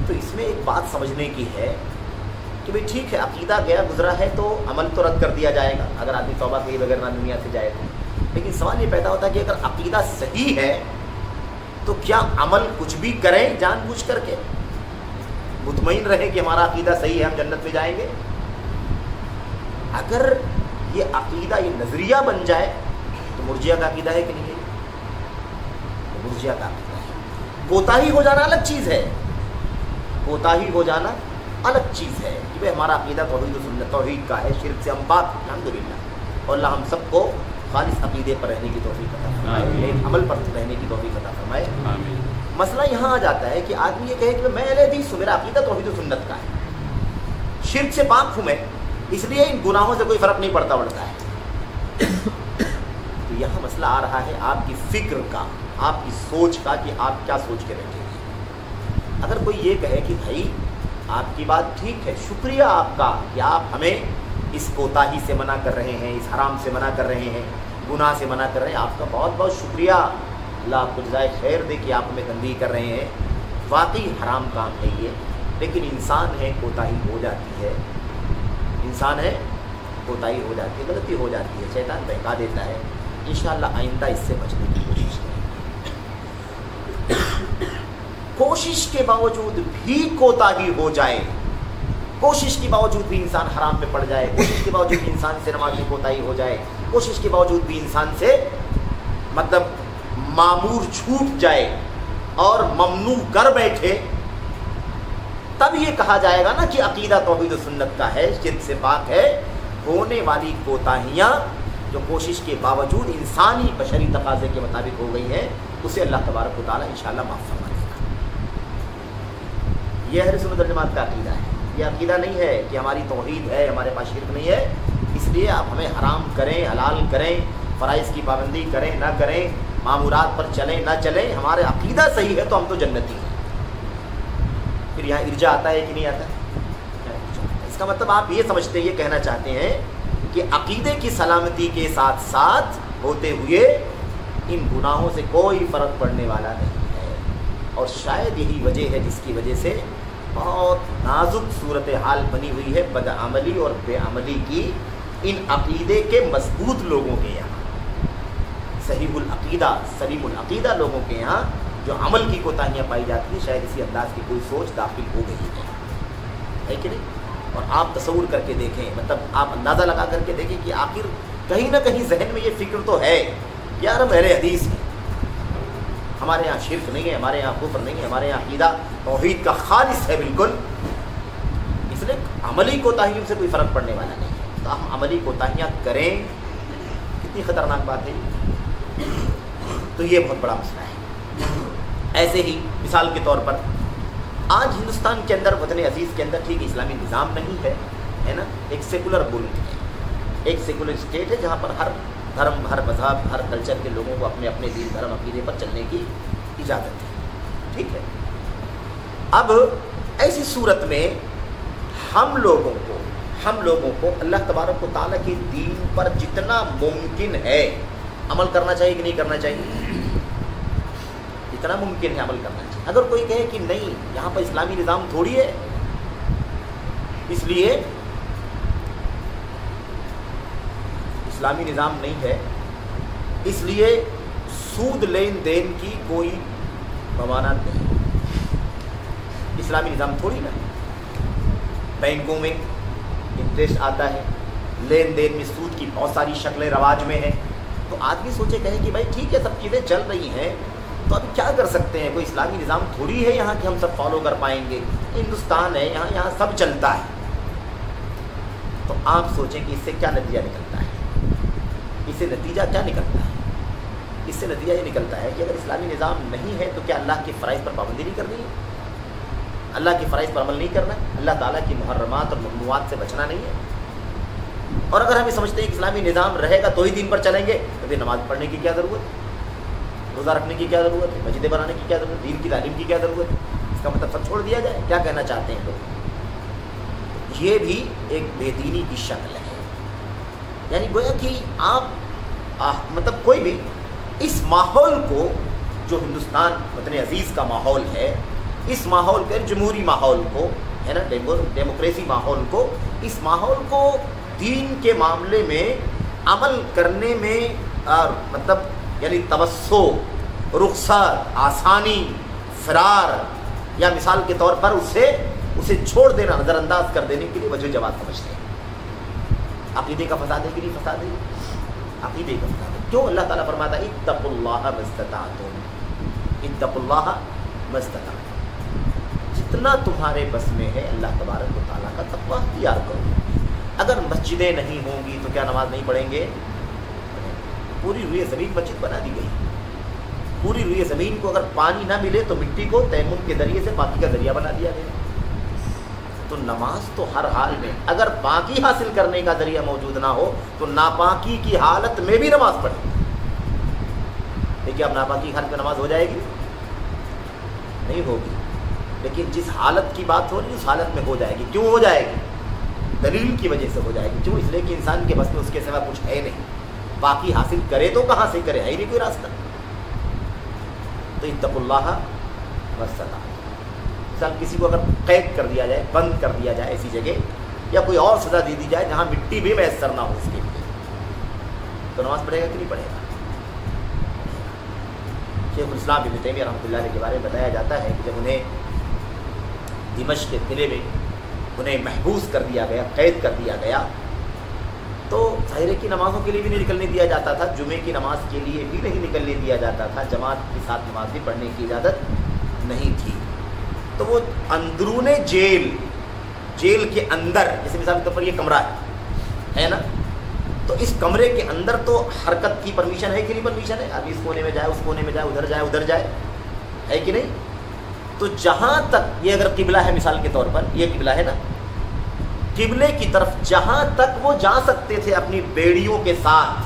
تو اس میں ایک بات سمجھنے کی ہے کہ بھئی ٹھیک ہے، عقیدہ گیا گزرا ہے تو عمل تو رد کر دیا جائے گا اگر آدمی توبہ کیے بغیر نہ دنیا سے جائے تو. لیکن سوال یہ پیدا ہوتا ہے کہ اگر عقیدہ صحیح ہے تو کیا عمل کچھ بھی کریں جان بوجھ کر کے، مطمئن رہیں کہ ہمارا عقیدہ صحیح ہے، ہم جنت میں جائیں گے؟ اگر یہ عقیدہ، یہ نظریہ بن جائے تو مرجیہ کا عقیدہ ہے کہ نہیں ہے؟ تو مرجیہ کا عقیدہ ہے. کوتاہی ہو جانا الگ چیز ہے، کوتاہی ہو جانا الگ چیز ہے کہ بھائی ہمارا عقیدہ توحید و سنت، توحید کا ہے، شرک سے ہم پاک الحمدللہ. اور اللہ ہم سب کو خالص عقیدے پر رہنے کی توفیق عطا فرمائے، عمل پر رہنے کی توفیق عطا فرمائے. مسئلہ یہاں آ جاتا ہے کہ آدمی یہ کہے کہ میں اہل حدیث ہوں، میرا عقیدہ توحید و سنت کا ہے، شرک سے پاک ہوں میں، اس لیے ان گناہوں سے کوئی فرق نہیں پڑتا ہے. تو یہاں مسئلہ آ رہا ہے آپ کی فکر کا، آپ کی سوچ کا، کہ آپ کیا سوچ کے بیٹھے ہیں. اگر کوئی یہ کہے کہ بھائی آپ کی بات ٹھیک ہے، شکریہ آپ کا کہ آپ ہمیں اس کوتاہی سے منع کر رہے ہیں، اس حرام سے منع کر رہے ہیں، گناہ سے منع کر رہے ہیں، آپ کا بہت بہت شکریہ، اللہ آپ کو جزائے خیر دے کہ آپ ہمیں تنبیہ کر رہے ہیں. واقعی حرام کام ہے یہ، لیکن انسان ہے، کوتاہی ہو جاتی ہے، انسان ہے، کوتاہی ہو جاتی ہے، غلطی ہو جاتی ہے، شیطان بہکا دیتا ہے. انشاءاللہ آئندہ اس سے بچنے کی کوشش کریں. کوشش کے باوجود بھی کوتاہی ہو جائے، کوشش کے باوجود بھی انسان حرام میں پڑ جائے، کوشش کے باوجود بھی انسان سے نماز میں کوتاہی ہو جائے، کوشش کے باوجود بھی انسان سے مطلب معمور چھوٹ جائے اور ممنوع کر بیٹھے، تب یہ کہا جائے گا نا کہ عقیدہ توحید و سنت کا ہے، شرک سے پاک ہے. ہونے والی کوتاہیاں جو کوشش کے باوجود انسانی بشری تقاضے کے مطابق ہو گئی ہیں، اسے اللہ تبارک و تعالیٰ انشاءاللہ معاف فرما دے گا. یہ اہل سنت والجماعت کا عقیدہ ہے. یہ عقیدہ نہیں ہے کہ ہماری توحید ہے، ہمارے پاس شرک نہیں ہے، اس لیے آپ ہمیں حرام کریں، حلال کریں، फ़राइज़ की पाबंदी करें ना करें, मामूरात पर चलें ना चलें, हमारे अक़ीदा सही है तो हम तो जन्नती हैं। फिर यहाँ इर्जा आता है कि नहीं आता? इसका मतलब आप ये समझते, ये कहना चाहते हैं कि अक़ीदे की सलामती के साथ साथ होते हुए इन गुनाहों से कोई फ़र्क पड़ने वाला नहीं है। और शायद यही वजह है जिसकी वजह से बहुत नाजुक सूरत हाल बनी हुई है बदअमली और बेअमली की इन अक़ीदे के मजबूत लोगों के यहाँ, सहीहुल अक़ीदा सलीमुल अक़ीदा लोगों के यहाँ जो अमल की कोताहियाँ पाई जाती है। शायद इसी अंदाज की कोई सोच दाखिल हो गई है कि नहीं? और आप तसव्वुर करके देखें, मतलब आप अंदाज़ा लगा करके देखें कि आखिर कहीं ना कहीं जहन में ये फ़िक्र तो है कि यार हम अहले हदीस हैं, हमारे यहाँ शिर्क नहीं है, हमारे यहाँ कुफ्र नहीं है, हमारे यहाँ अक़ीदा तौहीद का खालिस है बिल्कुल, इसलिए अमली कोताहियों से कोई फ़र्क पड़ने वाला नहीं है। तो हम अमली कोताहियाँ करें, कितनी ख़तरनाक बात है। तो ये बहुत बड़ा मसला है। ऐसे ही मिसाल के तौर पर आज हिंदुस्तान के अंदर, वतन अजीज़ के अंदर, ठीक इस्लामी निज़ाम नहीं है ना, एक सेकुलर मुल्क है, एक सेकुलर स्टेट है जहाँ पर हर धर्म, हर मज़हब, हर कल्चर के लोगों को अपने अपने दीन धर्म अक़ीदे पर चलने की इजाज़त है, ठीक है। अब ऐसी सूरत में हम लोगों को अल्लाह तबारक व तआला के दीन पर जितना मुमकिन है अमल करना चाहिए कि नहीं करना चाहिए? जितना मुमकिन है अमल करना चाहिए। अगर कोई कहे कि नहीं, यहाँ पर इस्लामी निज़ाम थोड़ी है, इसलिए इस्लामी निज़ाम नहीं है, इसलिए सूद लेन देन की कोई ममानत नहीं, इस्लामी निज़ाम थोड़ी ना है। बैंकों में इंटरेस्ट आता है, लेन देन में सूद की बहुत सारी शक्लें रवाज में हैं। तो आदमी सोचे कहे कि भाई ठीक है, सब चीज़ें चल रही हैं, तो अभी क्या कर सकते हैं, कोई इस्लामी निज़ाम थोड़ी है यहाँ कि हम सब फॉलो कर पाएंगे, हिंदुस्तान है, यहाँ सब चलता है। तो आप सोचें कि इससे क्या नतीजा निकलता है? इससे नतीजा क्या निकलता है? इससे नतीजा ये निकलता है कि अगर इस्लामी निज़ाम नहीं है तो क्या अल्लाह के फ़राइज़ पर पाबंदी नहीं करनी है? अल्लाह के फ़राइज़ पर अमल नहीं करना है? अल्लाह ताला की मुहर्रमात और ममनुआत से बचना नहीं है? और अगर हम ये समझते हैं कि इस्लामी निज़ाम रहेगा तो ही दीन पर चलेंगे, तो फिर नमाज़ पढ़ने की क्या ज़रूरत है? रोज़ा रखने की क्या ज़रूरत है? मस्जिदें बनाने की क्या ज़रूरत है? दीन की तालीम की क्या ज़रूरत है? इसका मतलब सब छोड़ दिया जाए? क्या कहना चाहते हैं लोग? ये भी एक बेदीनी की शक्ल है। यानी गोया कि आप मतलब कोई भी इस माहौल को, जो हिंदुस्तान वतन अजीज़ का माहौल है, इस माहौल के जमहूरी माहौल को है ना, डेमोक्रेसी माहौल को, इस माहौल को दीन के मामले में अमल करने में मतलब यानी तवस्सो, रुखसत, आसानी, फ़रार, या मिसाल के तौर पर उसे छोड़ देना, नज़रअंदाज कर देने के लिए वजह जवाब समझते हैं। अक़ीदे का फसाद है कि नहीं फसाद है? अक़ीदे का फसाद है। क्यों? अल्लाह ताला फरमाता है इत्तक़ुल्लाह मस्तताअतुम, इत्तक़ुल्लाह मस्तताअतुम, जितना तुम्हारे बस में है अल्लाह तबारक व तआला का तक़वा इख्तियार करो। अगर मस्जिदें नहीं होंगी तो क्या नमाज नहीं पढ़ेंगे? पूरी रुई ज़मीन मस्जिद बना दी गई। पूरी रुई ज़मीन को अगर पानी ना मिले तो मिट्टी को तयम्मुम के ज़रिए से पाकी का ज़रिया बना दिया गया। तो नमाज तो हर हाल में, अगर पाकी हासिल करने का ज़रिया मौजूद ना हो तो नापाकी की हालत में भी नमाज पढ़े। देखिए, अब नापाकी की हालत में नमाज हो जाएगी? नहीं होगी। लेकिन जिस हालत की बात हो रही है उस हालत में हो जाएगी। क्यों हो जाएगी? दलील की वजह से हो जाएगी। क्यों? इसलिए कि इंसान के बस में उसके सिवा कुछ है नहीं। बाकी हासिल करे तो कहाँ से करे, है ही नहीं कोई रास्ता। तो इत्तक़ुल्लाह मस्तताअतुम। मिसाल किसी को अगर कैद कर दिया जाए, बंद कर दिया जाए ऐसी जगह, या कोई और सज़ा दे दी जाए जहाँ मिट्टी भी मैसर ना हो उसके लिए, तो नमाज पढ़ेगा कि नहीं पढ़ेगा? शेखुल इस्लाम इब्न तैमिया रहमतुल्लाह के बारे में बताया जाता है कि जब उन्हें दिमश्क के किले में उन्हें महबूस कर दिया गया, कैद कर दिया गया, तो ज़ाहिर की नमाज़ों के लिए भी नहीं निकलने दिया जाता था, जुमे की नमाज के लिए भी नहीं निकलने दिया जाता था, जमात के साथ नमाज भी पढ़ने की इजाज़त नहीं थी। तो वो अंदरूने जेल के अंदर, जैसे मिसाल के तौर पर ये कमरा है ना, तो इस कमरे के अंदर तो हरकत की परमिशन है कि नहीं परमिशन है? अभी इस कोने में जाए, उस कोने में जाए, उधर जाए, है कि नहीं? तो जहाँ तक ये अगर किबला है, मिसाल के तौर पर ये किबला है ना, किबले की तरफ जहाँ तक वो जा सकते थे अपनी बेड़ियों के साथ,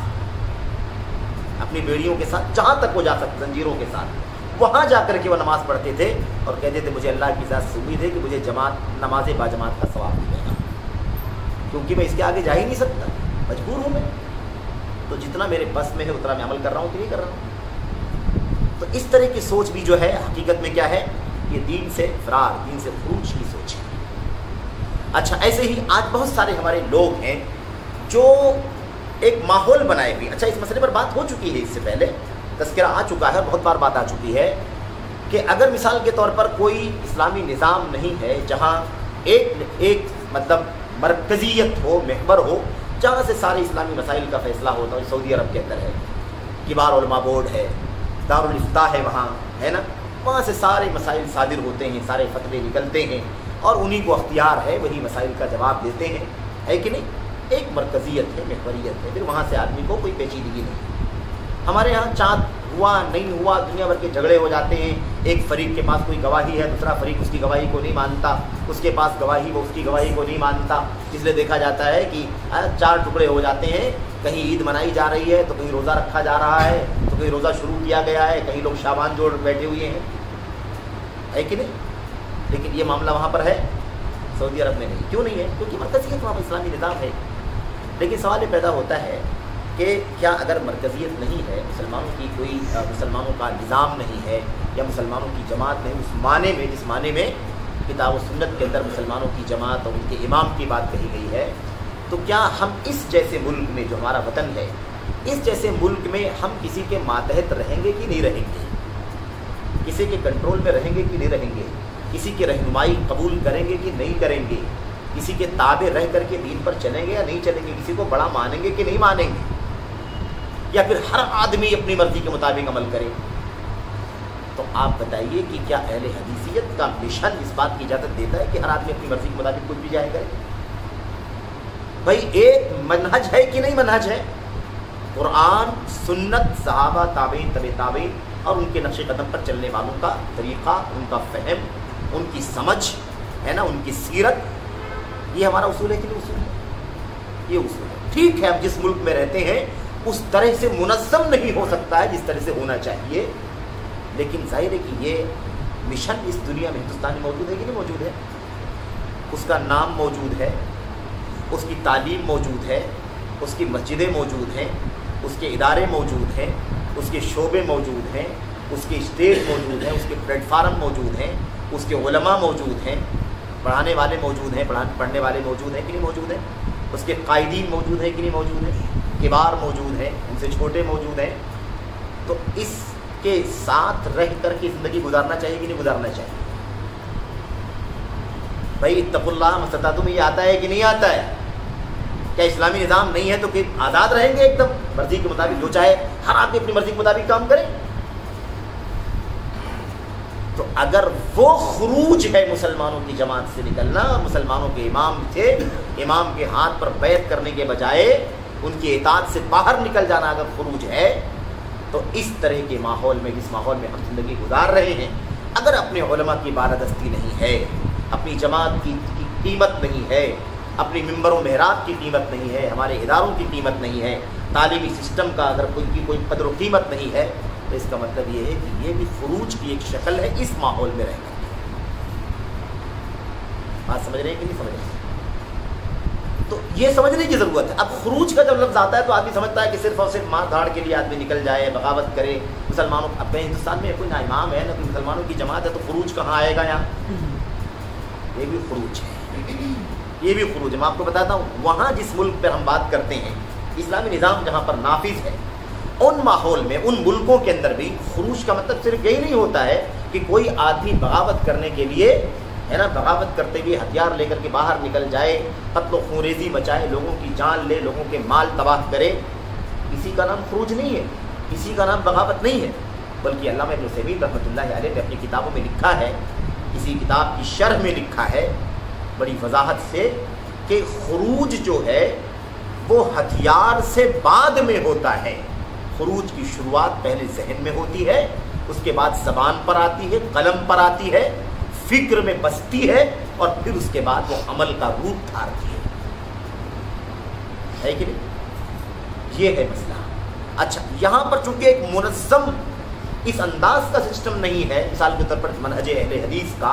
अपनी बेड़ियों के साथ, जहाँ तक वो जा सकते जंजीरों के साथ, वहाँ जा कर के वो नमाज़ पढ़ते थे और कहते थे मुझे अल्लाह की ज़ात से उम्मीद है कि मुझे नमाज बाजमात का सवाब मिलेगा, क्योंकि मैं इसके आगे जा ही नहीं सकता, मजबूर हूँ मैं, तो जितना मेरे बस में है उतना मैं अमल कर रहा हूँ कि नहीं कर रहा हूँ। तो इस तरह की सोच भी जो है हकीकत में क्या है, ये दीन से फरार, दीन से खरूज की सोच है। अच्छा, ऐसे ही आज बहुत सारे हमारे लोग हैं जो एक माहौल बनाए हुए, अच्छा इस मसले पर बात हो चुकी है, इससे पहले तज़किरा आ चुका है, बहुत बार बात आ चुकी है कि अगर मिसाल के तौर पर कोई इस्लामी निज़ाम नहीं है जहाँ एक मतलब मरकज़ियत हो, महवर हो, जहाँ से सारे इस्लामी मसाइल का फ़ैसला होता है, सऊदी अरब के अंदर है, किबार उलमा बोर्ड है, दारुल इफ्ता है वहाँ, है ना, वहाँ से सारे मसाइल सादिर होते हैं, सारे फतवे निकलते हैं और उन्हीं को अख्तियार है, वही मसाइल का जवाब देते हैं, है कि नहीं। एक मरकज़ियत है, महवरियत है, फिर वहाँ से आदमी को कोई पेचीदगी नहीं। हमारे यहाँ चाँद हुआ नहीं हुआ, दुनिया भर के झगड़े हो जाते हैं, एक फरीक के पास कोई गवाही है, दूसरा फरीक उसकी गवाही को नहीं मानता, उसके पास गवाही वो उसकी गवाही को नहीं मानता, इसलिए देखा जाता है कि 4 टुकड़े हो जाते हैं, कहीं ईद मनाई जा रही है तो कहीं रोज़ा रखा जा रहा है, तो कहीं रोज़ा शुरू किया गया है, कहीं लोग शाबान जोड़ बैठे हुए हैं, है कि नहीं। लेकिन ये मामला वहाँ पर है, सऊदी अरब में नहीं। क्यों नहीं है? क्योंकि मरकज़ियत वहाँ पर इस्लामी निज़ाम है। लेकिन सवाल ये पैदा होता है कि क्या अगर मरकज़ियत नहीं है, मुसलमानों की कोई मुसलमानों का निज़ाम नहीं है या मुसलमानों की जमात नहीं, उस माने में जिस माने में किताब व सुन्नत के अंदर मुसलमानों की जमात और उनके इमाम की बात कही गई है, तो क्या हम इस जैसे मुल्क में, जो हमारा वतन है, इस जैसे मुल्क में हम किसी के मातहत रहेंगे कि नहीं रहेंगे, किसी के कंट्रोल में रहेंगे कि नहीं रहेंगे, किसी की रहनुमाई कबूल करेंगे कि नहीं करेंगे, किसी के ताबे रह करके दीन पर चलेंगे या नहीं चलेंगे, किसी को बड़ा मानेंगे कि नहीं मानेंगे, या फिर हर आदमी अपनी मर्जी के मुताबिक अमल करे। तो आप बताइए कि क्या अहले हदीसियत का मिशन इस बात की इजाज़त देता है कि हर आदमी अपनी मर्जी के मुताबिक कुछ भी जाए करे? भाई एक मनहज है कि नहीं मनहज है? कुरान, सुन्नत, सहाबा, ताबईन, तबे ताबईन और उनके नक्शे कदम पर चलने वालों का तरीक़ा, उनका फ़हम, उनकी समझ है ना, उनकी सीरत, ये हमारा उसूल है कि नहीं उसूल है? ये उसूल है। ठीक है, हम जिस मुल्क में रहते हैं उस तरह से मुनज़्ज़म नहीं हो सकता है जिस तरह से होना चाहिए, लेकिन जाहिर है कि ये मिशन इस दुनिया में हिंदुस्तान में मौजूद है कि नहीं मौजूद है? उसका नाम मौजूद है, उसकी तालीम मौजूद है, उसकी मस्जिदें मौजूद हैं, उसके इदारे मौजूद हैं, उसके शोबे मौजूद हैं, उसके स्टेज मौजूद हैं, उसके प्लेटफार्म मौजूद हैं, उसके उलमा मौजूद हैं, पढ़ाने वाले मौजूद हैं, पढ़ने वाले मौजूद हैं कि नहीं मौजूद हैं, उसके कायदीन मौजूद हैं कि नहीं मौजूद हैं, किबार मौजूद हैं, उनसे छोटे मौजूद हैं। तो इसके साथ रह कर के ज़िंदगी गुजारना चाहिए कि नहीं गुजारना चाहिए? भाई इत्तक़ुल्लाह मस्ततातुम ये आता है कि नहीं आता है? क्या इस्लामी निज़ाम नहीं है तो फिर आज़ाद रहेंगे एकदम मर्जी के मुताबिक, जो चाहे हर आदमी अपनी मर्जी के मुताबिक काम करे? तो अगर वो खुरूज है मुसलमानों की जमात से निकलना और मुसलमानों के इमाम थे, इमाम के हाथ पर बैत करने के बजाय उनकी इताअत से बाहर निकल जाना अगर खुरूज है, तो इस तरह के माहौल में, जिस माहौल में हम ज़िंदगी गुजार रहे हैं, अगर अपने उलमा की बालादस्ती नहीं है, अपनी जमात की कीमत नहीं है, अपनी मिंबर मेहराब की कीमत नहीं है, हमारे इदारों की कीमत नहीं है, तालीमी सिस्टम का अगर कोई कदर व कीमत नहीं है, तो इसका मतलब ये है कि ये भी खुरूज की एक शक्ल है इस माहौल में रहकर। बात समझ रहे हैं कि नहीं समझ रहे? तो ये समझने की ज़रूरत है। अब खुरूज का जब लफ्ज़ आता है तो आदमी समझता है कि सिर्फ और सिर्फ मार धाड़ के लिए आदमी निकल जाए, बगावत करे मुसलमानों। अब हिंदुस्तान में कोई ना इमाम है ना कोई मुसलमानों की जमात है, तो खुरूज कहाँ आएगा यहाँ? ये भी खुरूज है, ये भी खुरूज है। मैं आपको बताता हूँ, वहाँ जिस मुल्क पर हम बात करते हैं, इस्लामी निज़ाम जहाँ पर नाफिज है, उन माहौल में, उन मुल्कों के अंदर भी खुरूज का मतलब सिर्फ यही नहीं होता है कि कोई आदमी बगावत करने के लिए, है ना, बगावत करते हुए हथियार लेकर के बाहर निकल जाए, कत्ल खूरेज़ी मचाए, लोगों की जान ले, लोगों के माल तबाह करे। इसी का नाम खुरूज नहीं है, इसी का नाम बगावत नहीं है। बल्कि अल्लामा इब्न उसैमीन रहमतुल्लाहि अलैह ने अपनी किताबों में लिखा है, किसी किताब की शरह में लिखा है बड़ी वजाहत से कि खुरूज जो है वो हथियार से बाद में होता है। खुरूज की शुरुआत पहले जहन में होती है, उसके बाद ज़बान पर आती है, कलम पर आती है, फिक्र में बसती है, और फिर उसके बाद वो अमल का रूप धारती है कि नहीं? ये है मसला। अच्छा, यहाँ पर चूंकि एक मुनज़्ज़म इस अंदाज का सिस्टम नहीं है, मिसाल के तौर पर मनहज अहले हदीस का,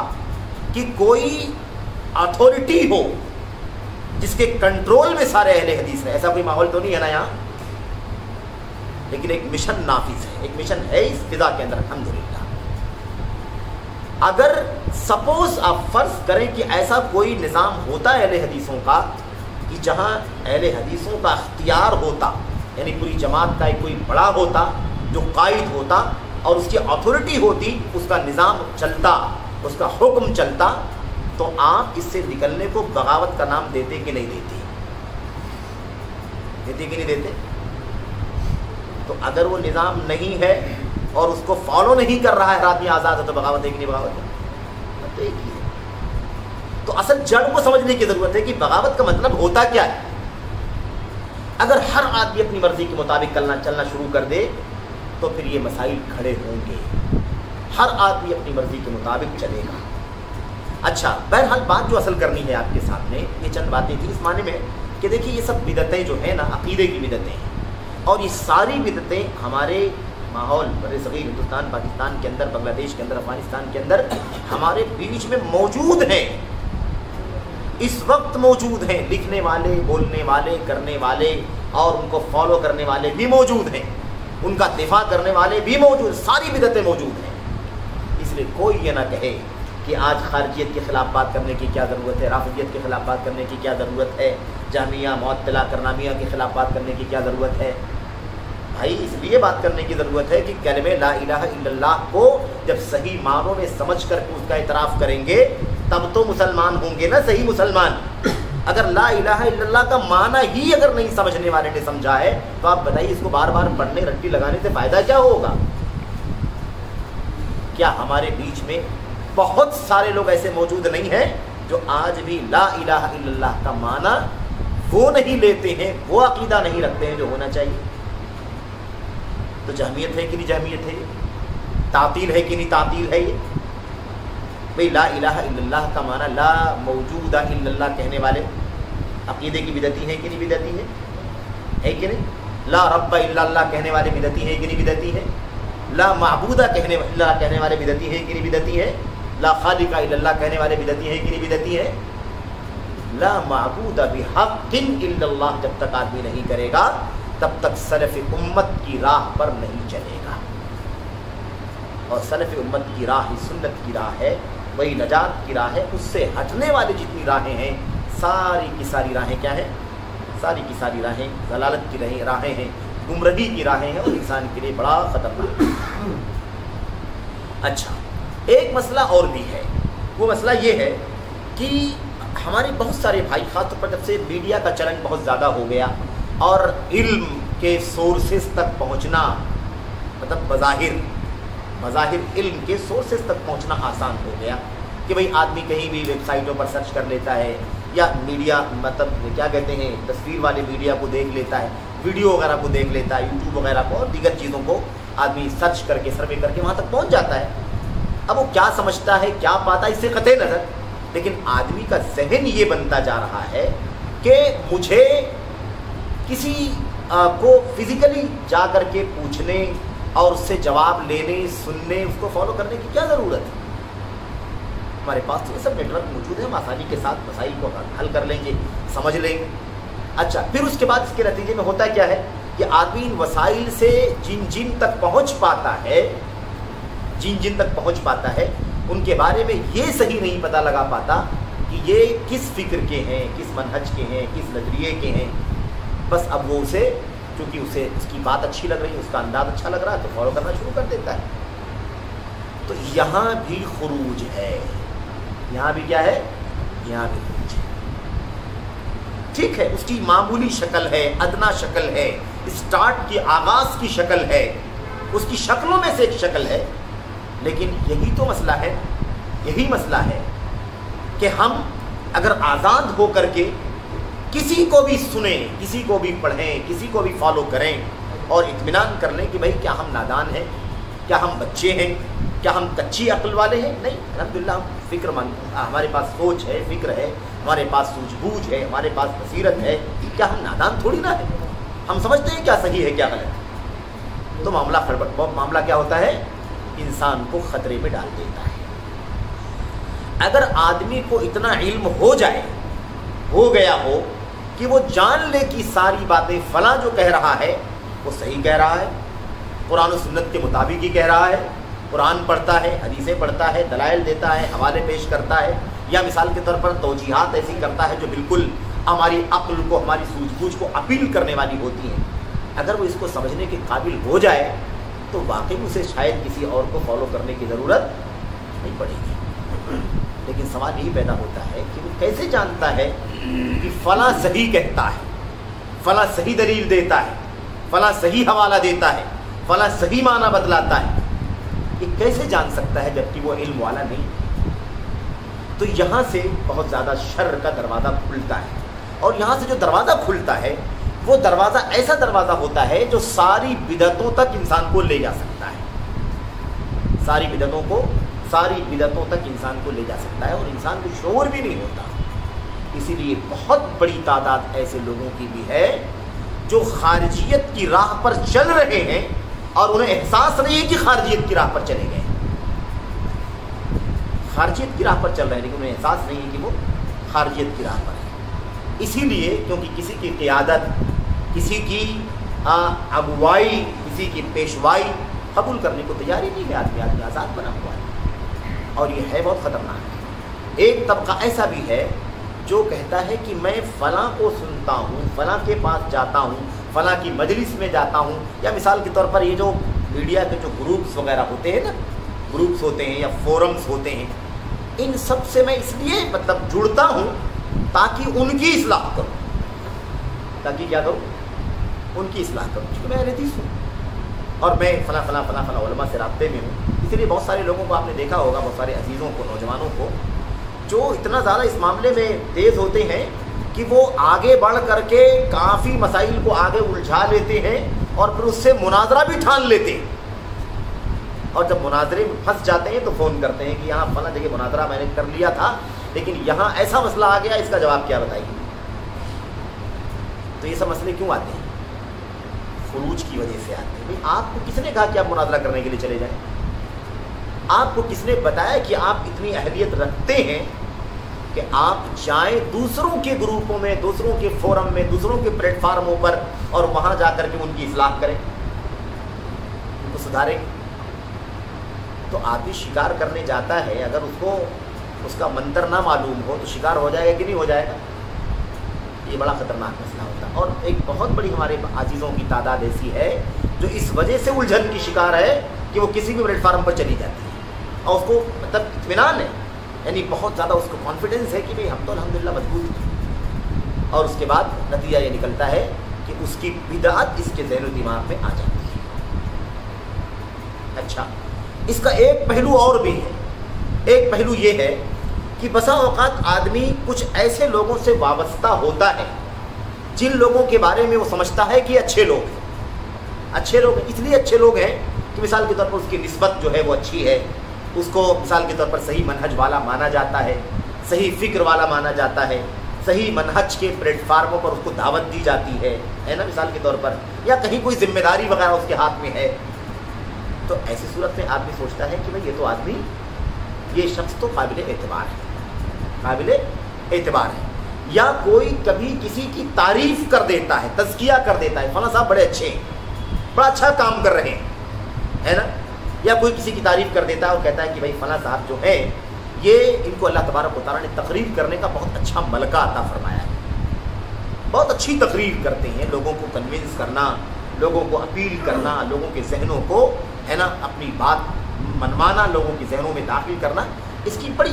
कि कोई अथॉरिटी हो जिसके कंट्रोल में सारे अहले हदीस हैं, ऐसा कोई माहौल तो नहीं है ना यहाँ। लेकिन एक मिशन नाफिज है, एक मिशन है इस फिजा के अंदर अल्हम्दुलिल्लाह। अगर सपोज आप फर्ज करें कि ऐसा कोई निज़ाम होता है अहले हदीसों का कि जहाँ अहले हदीसों का इख्तियार होता, यानी पूरी जमात का एक कोई बड़ा होता जो कायद होता और उसकी अथॉरिटी होती, उसका निज़ाम चलता, उसका हुक्म चलता, तो आप इससे निकलने को बगावत का नाम देते कि नहीं देते? देते कि नहीं देते? तो अगर वो निज़ाम नहीं है और उसको फॉलो नहीं कर रहा है, हर आदमी आज़ाद है, तो बगावत है कि नहीं बगावत है? तो एक ही है। तो असल जड़ को समझने की ज़रूरत है कि बगावत का मतलब होता क्या है। अगर हर आदमी अपनी मर्ज़ी के मुताबिक चलना शुरू कर दे तो फिर ये मसाइल खड़े होंगे। हर आदमी अपनी मर्ज़ी के मुताबिक चलेगा। अच्छा, बहरहाल बात जो असल करनी है आपके सामने, ये चंद बातें थी इस माने में कि देखिए ये सब बिदतें जो है ना, अक़ीदे की बिदतें हैं, और ये सारी बिदतें हमारे माहौल बड़े-सग़ीर हिंदुस्तान, पाकिस्तान के अंदर, बांग्लादेश के अंदर, अफ़गानिस्तान के अंदर हमारे बीच में मौजूद हैं, इस वक्त मौजूद हैं। लिखने वाले, बोलने वाले, करने वाले और उनको फॉलो करने वाले भी मौजूद हैं, उनका दिफा करने वाले भी मौजूद, सारी बिदतें मौजूद हैं। इसलिए कोई ये ना कहे कि आज खारजियत के ख़िलाफ़ बात करने की क्या ज़रूरत है, राफ़िदियत के ख़िलाफ़ बात करने की क्या ज़रूरत है, जामिया, मुअत्तिला, करनामिया के ख़िलाफ़ बात करने की क्या ज़रूरत है। भाई इसलिए बात करने की ज़रूरत है कि कलमे ला इलाहा इल्लल्लाह को जब सही मानों में समझ करके उसका इतराफ़ करेंगे तब तो मुसलमान होंगे ना, सही मुसलमान। अगर ला इलाहा इल्लल्लाह का माना ही अगर नहीं समझने वाले ने समझा है तो आप बताइए इसको बार बार पढ़ने, रट्टी लगाने से फ़ायदा क्या होगा? क्या हमारे बीच में बहुत सारे लोग ऐसे मौजूद नहीं हैं जो आज भी ला इलाहा इल्लल्लाह का माना वो नहीं लेते हैं, वो अकीदा नहीं रखते हैं जो होना चाहिए? तो जहमियत है कि नहीं जहमियत है, तातील है कि नहीं तातील है? ये भाई ला इलाहा इल्लल्लाह का माना ला मौजूदा इल्लल्लाह कहने वाले अकीदे की बिदती है कि नहीं बिदती है कि नहीं? ला रब्बा इल्लल्लाह कहने वाले बिदती है कि नहीं बिदती है? ला माबूदा कहने वाले बिदती है कि नहीं बिदती है? ला खालिका इल्लल्लाह कहने वाले बिदती है कि नहीं बिदती है? ला माबूदा बिहक़्क़िन इल्लल्लाह जब तक आदमी नहीं करेगा तब तक सलफ़ उम्मत की राह पर नहीं चलेगा। और सलफ़ उम्मत की राह ही सुन्नत की राह है, वही नजात की राह है। उससे हटने वाली जितनी राहें हैं, सारी की सारी राहें क्या हैं? सारी की सारी राहें ज़लालत की राहें हैं, गुमराही की राहें हैं और इंसान के लिए बड़ा ख़तरनाक है। अच्छा, एक मसला और भी है। वो मसला ये है कि हमारे बहुत सारे भाई, ख़ासतौर पर जब से मीडिया का चलन बहुत ज़्यादा हो गया और इल्म के सोर्सेस तक पहुँचना, मतलब बज़ाहिर इल्म के सोर्सेस तक पहुँचना आसान हो गया कि भाई आदमी कहीं भी वेबसाइटों पर सर्च कर लेता है या मीडिया, मतलब क्या कहते हैं, तस्वीर वाले मीडिया को देख लेता है, वीडियो वगैरह को देख लेता है, यूट्यूब वगैरह को और दीगर चीज़ों को आदमी सर्च करके, सर्वे करके वहाँ तक पहुँच जाता है। अब वो क्या समझता है, क्या पाता है, इससे कतई नज़र, लेकिन आदमी का जहन ये बनता जा रहा है कि मुझे किसी को फिज़िकली जा कर के पूछने और उससे जवाब लेने, सुनने, उसको फॉलो करने की क्या ज़रूरत है? हमारे पास तो ये सब नेटवर्क मौजूद है, हम आसानी के साथ मसाइल को हल कर लेंगे, समझ लेंगे। अच्छा, फिर उसके बाद इसके नतीजे में होता क्या है कि आदमी इन वसाइल से जिन तक पहुँच पाता है उनके बारे में ये सही नहीं पता लगा पाता कि ये किस फ़िक्र के हैं, किस मनहज के हैं, किस नज़रिए के हैं। बस अब वो उसे, क्योंकि उसे उसकी बात अच्छी लग रही है, उसका अंदाज़ अच्छा लग रहा है, तो फॉलो करना शुरू कर देता है। तो यहाँ भी खुरूज है, यहाँ भी क्या है, यहाँ भी खुरूज है। ठीक है, उसकी मामूली शक्ल है, अदना शक्ल है, स्टार्ट की आगाज़ की शक्ल है, उसकी शक्लों में से एक शक्ल है। लेकिन यही तो मसला है, यही मसला है कि हम अगर आज़ाद हो करके किसी को भी सुने, किसी को भी पढ़ें, किसी को भी फॉलो करें और इत्मीनान कर लें कि भाई क्या हम नादान हैं, क्या हम बच्चे हैं, क्या हम कच्ची अक्ल वाले हैं? नहीं, अल्हम्दुलिल्लाह हम फ़िक्रमंद, हमारे पास सोच है, फ़िक्र है, हमारे पास सूझबूझ है, हमारे पास बसीरत है। क्या हम नादान थोड़ी ना है? हम समझते हैं क्या सही है क्या गलत है। تو معاملہ کیا ہوتا ہے؟ انسان کو خطرے میں ڈال دیتا ہے۔ اگر آدمی کو اتنا علم ہو جائے، ہو گیا ہو کہ وہ جان لے کہ ساری باتیں فلاں جو کہہ رہا ہے وہ صحیح کہہ رہا ہے، قرآن و سنت کے مطابق ہی کہہ رہا ہے، قرآن پڑھتا ہے، حدیثیں پڑھتا ہے، دلائل دیتا ہے، حوالے پیش کرتا ہے، یا مثال کے طور پر توجیحات ایسی کرتا ہے جو بالکل ہماری عقل کو، ہماری سوجھ بوجھ کو اپیل کرنے والی ہوتی ہیں، اگر وہ اس کو سمجھنے کے قابل ہو جائے تو واقعی اسے شاید کسی اور کو فالو کرنے کی ضرورت نہیں پڑے گی۔ لیکن سوال یہی پیدا ہوتا ہے کہ وہ کیسے جانتا ہے کہ فلاں صحیح کہتا ہے، فلاں صحیح دلیل دیتا ہے، فلاں صحیح حوالہ دیتا ہے، فلاں صحیح معنی بتلاتا ہے؟ یہ کیسے جان سکتا ہے جبکہ وہ علم والا نہیں؟ تو یہاں سے بہت زیادہ شر کا دروازہ کھلتا ہے، اور یہاں سے جو دروازہ کھلتا ہے وہ دروازہ ایسا دروازہ ہوتا ہے جو ساری بدعتوں تک انسان کو لے جا سکتا ہے، ساری بدعتوں تک انسان کو لے جا سکتا ہے، اور انسان کو شعور بھی نہیں ہوتا۔ اسی لیے بہت بڑی تعداد ایسے لوگوں کی بھی ہے جو خارجیت کی راہ پر چل رہے ہیں اور انہیں احساس نہیں ہے کہ خارجیت کی راہ پر چلے گئے، خارجیت کی راہ پر چل رہے ہیں لیکن انہیں احساس نہیں ہے کہ وہ خارجیت کی راہ پر ہے۔ اسی لیے کیونکہ کسی کی قیادت، کسی کی اگوائی، کسی کی پیشوائی قبول کرنے کو تیاری نہیں ہے، آدمی آزاد بنا ہوا ہے، اور یہ ہے بہت خطرناک۔ ایک طبقہ ایسا بھی ہے جو کہتا ہے کہ میں فلاں کو سنتا ہوں، فلاں کے پاس جاتا ہوں، فلاں کی مجلس میں جاتا ہوں، یا مثال کے طور پر یہ جو میڈیا کے جو گروپس وغیرہ ہوتے ہیں نا، گروپس ہوتے ہیں یا فورمز ہوتے ہیں، ان سب سے میں اس لیے جڑتا ہوں تاکہ ان کی اصلاح کروں، تاکہ کیا کروں؟ ان کی اصلاح کروں، کیونکہ میں اہل حدیث ہوں اور میں فلاں فلاں فلاں فلاں علماء سے رابطے میں ہوں۔ اسی لیے بہت سارے لوگوں کو آپ نے دیکھا ہوگا، بہت سارے عزیزوں کو، نوجوانوں کو، جو اتنا زیادہ اس معاملے میں تیز ہوتے ہیں کہ وہ آگے بڑھ کر کے کافی مسائل کو آگے الجھا لیتے ہیں اور پھر اس سے مناظرہ بھی ٹھان لیتے ہیں، اور جب مناظرے میں پھنس جاتے ہیں تو فون کرتے ہیں کہ یہاں فلاں جگہ مناظرہ میں نے کر لیا تھا لیکن یہاں ایسا مسئلہ آ گیا، اس کا جواب کیا بتائیے؟ تو یہ سب مسئلے کیوں آتے ہیں؟ خروج کی وجہ سے آتے ہیں۔ آپ کو کس نے کہا کہ آپ مناظرہ کرنے کے لیے چلے جائیں؟ آپ کو کس نے بتایا کہ آپ اتنی اہلیت رکھتے ہیں کہ آپ جائیں دوسروں کے گروپوں میں، دوسروں کے فورم میں، دوسروں کے پلیٹ فارموں پر، اور وہاں جا کر کے ان کی اصلاح کریں، ان کو سدھاریں؟ تو آدمی شکار کرنے جاتا ہے، اگر اس کو اس کا منتر نہ معلوم ہو تو شکار ہو جائے گا کہ نہیں ہو جائے گا؟ یہ بڑا خطرناک مسئلہ ہوتا ہے، اور ایک بہت بڑی ہمارے عزیزوں کی تعداد ایسی ہے جو اس وجہ سے الجھن کی شکار ہے کہ وہ کسی بھی پلیٹ فارم پر چلی جاتی ہے اور اس کو اطمینان ہے، یعنی بہت زیادہ اس کو کانفیڈنس ہے کہ بھئی ہم تو الحمدللہ مضبوط ہیں، اور اس کے بعد نتیجہ یہ نکلتا ہے کہ اس کی بدعت اس کے ذہن و دماغ میں آ جاتی ہے۔ اچھا، اس کا ایک پہلو اور بھی ہے، ایک پہلو یہ ہے کہ بسا اوقات آدمی کچھ ایسے لوگوں سے وابستہ ہوتا ہے جن لوگوں کے بارے میں وہ سمجھتا ہے کہ اچھے لوگ ہیں، اچھے لوگ ہیں، اس لیے اچھے لوگ ہیں کہ مثال کے طور پر اس کی نسبت جو ہے وہ اچھی ہے، اس کو مثال کے طور پر صحیح منہج والا مانا جاتا ہے، صحیح فکر والا مانا جاتا ہے، صحیح منہج کے پلیٹ فارموں پر اس کو دعوت دی جاتی ہے نا مثال کے طور پر، یا کہیں کوئی ذمہ داری وغیرہ اس کے ہاتھ میں ہے، تو ایسی صورت میں آدمی سوچتا ہے کہ بھئی یہ تو آدمی، یہ شخص تو قابل اعتبار ہے، قابل اعتبار ہے، یا کوئی کبھی کسی کی تعریف کر دیتا ہے، تزکیہ کر دیتا ہے، فلاں صاحب بڑے اچھے ہیں، بڑا اچھا کام کر رہے ہیں، ہے نا، یا کوئی کسی کی تعریف کر دیتا ہے اور کہتا ہے کہ بھائی فلاں صاحب جو ہیں یہ ان کو اللہ تبارک و تعالیٰ نے تقریر کرنے کا بہت اچھا ملکہ عطا فرمایا ہے، بہت اچھی تقریر کرتے ہیں، لوگوں کو کنونس کرنا، لوگوں کو اپیل کرنا، لوگوں کے ذہنوں کو ہے نا اپنی بات منوانا، لوگوں کے ذہنوں میں داخل کرنا، اس کی بڑی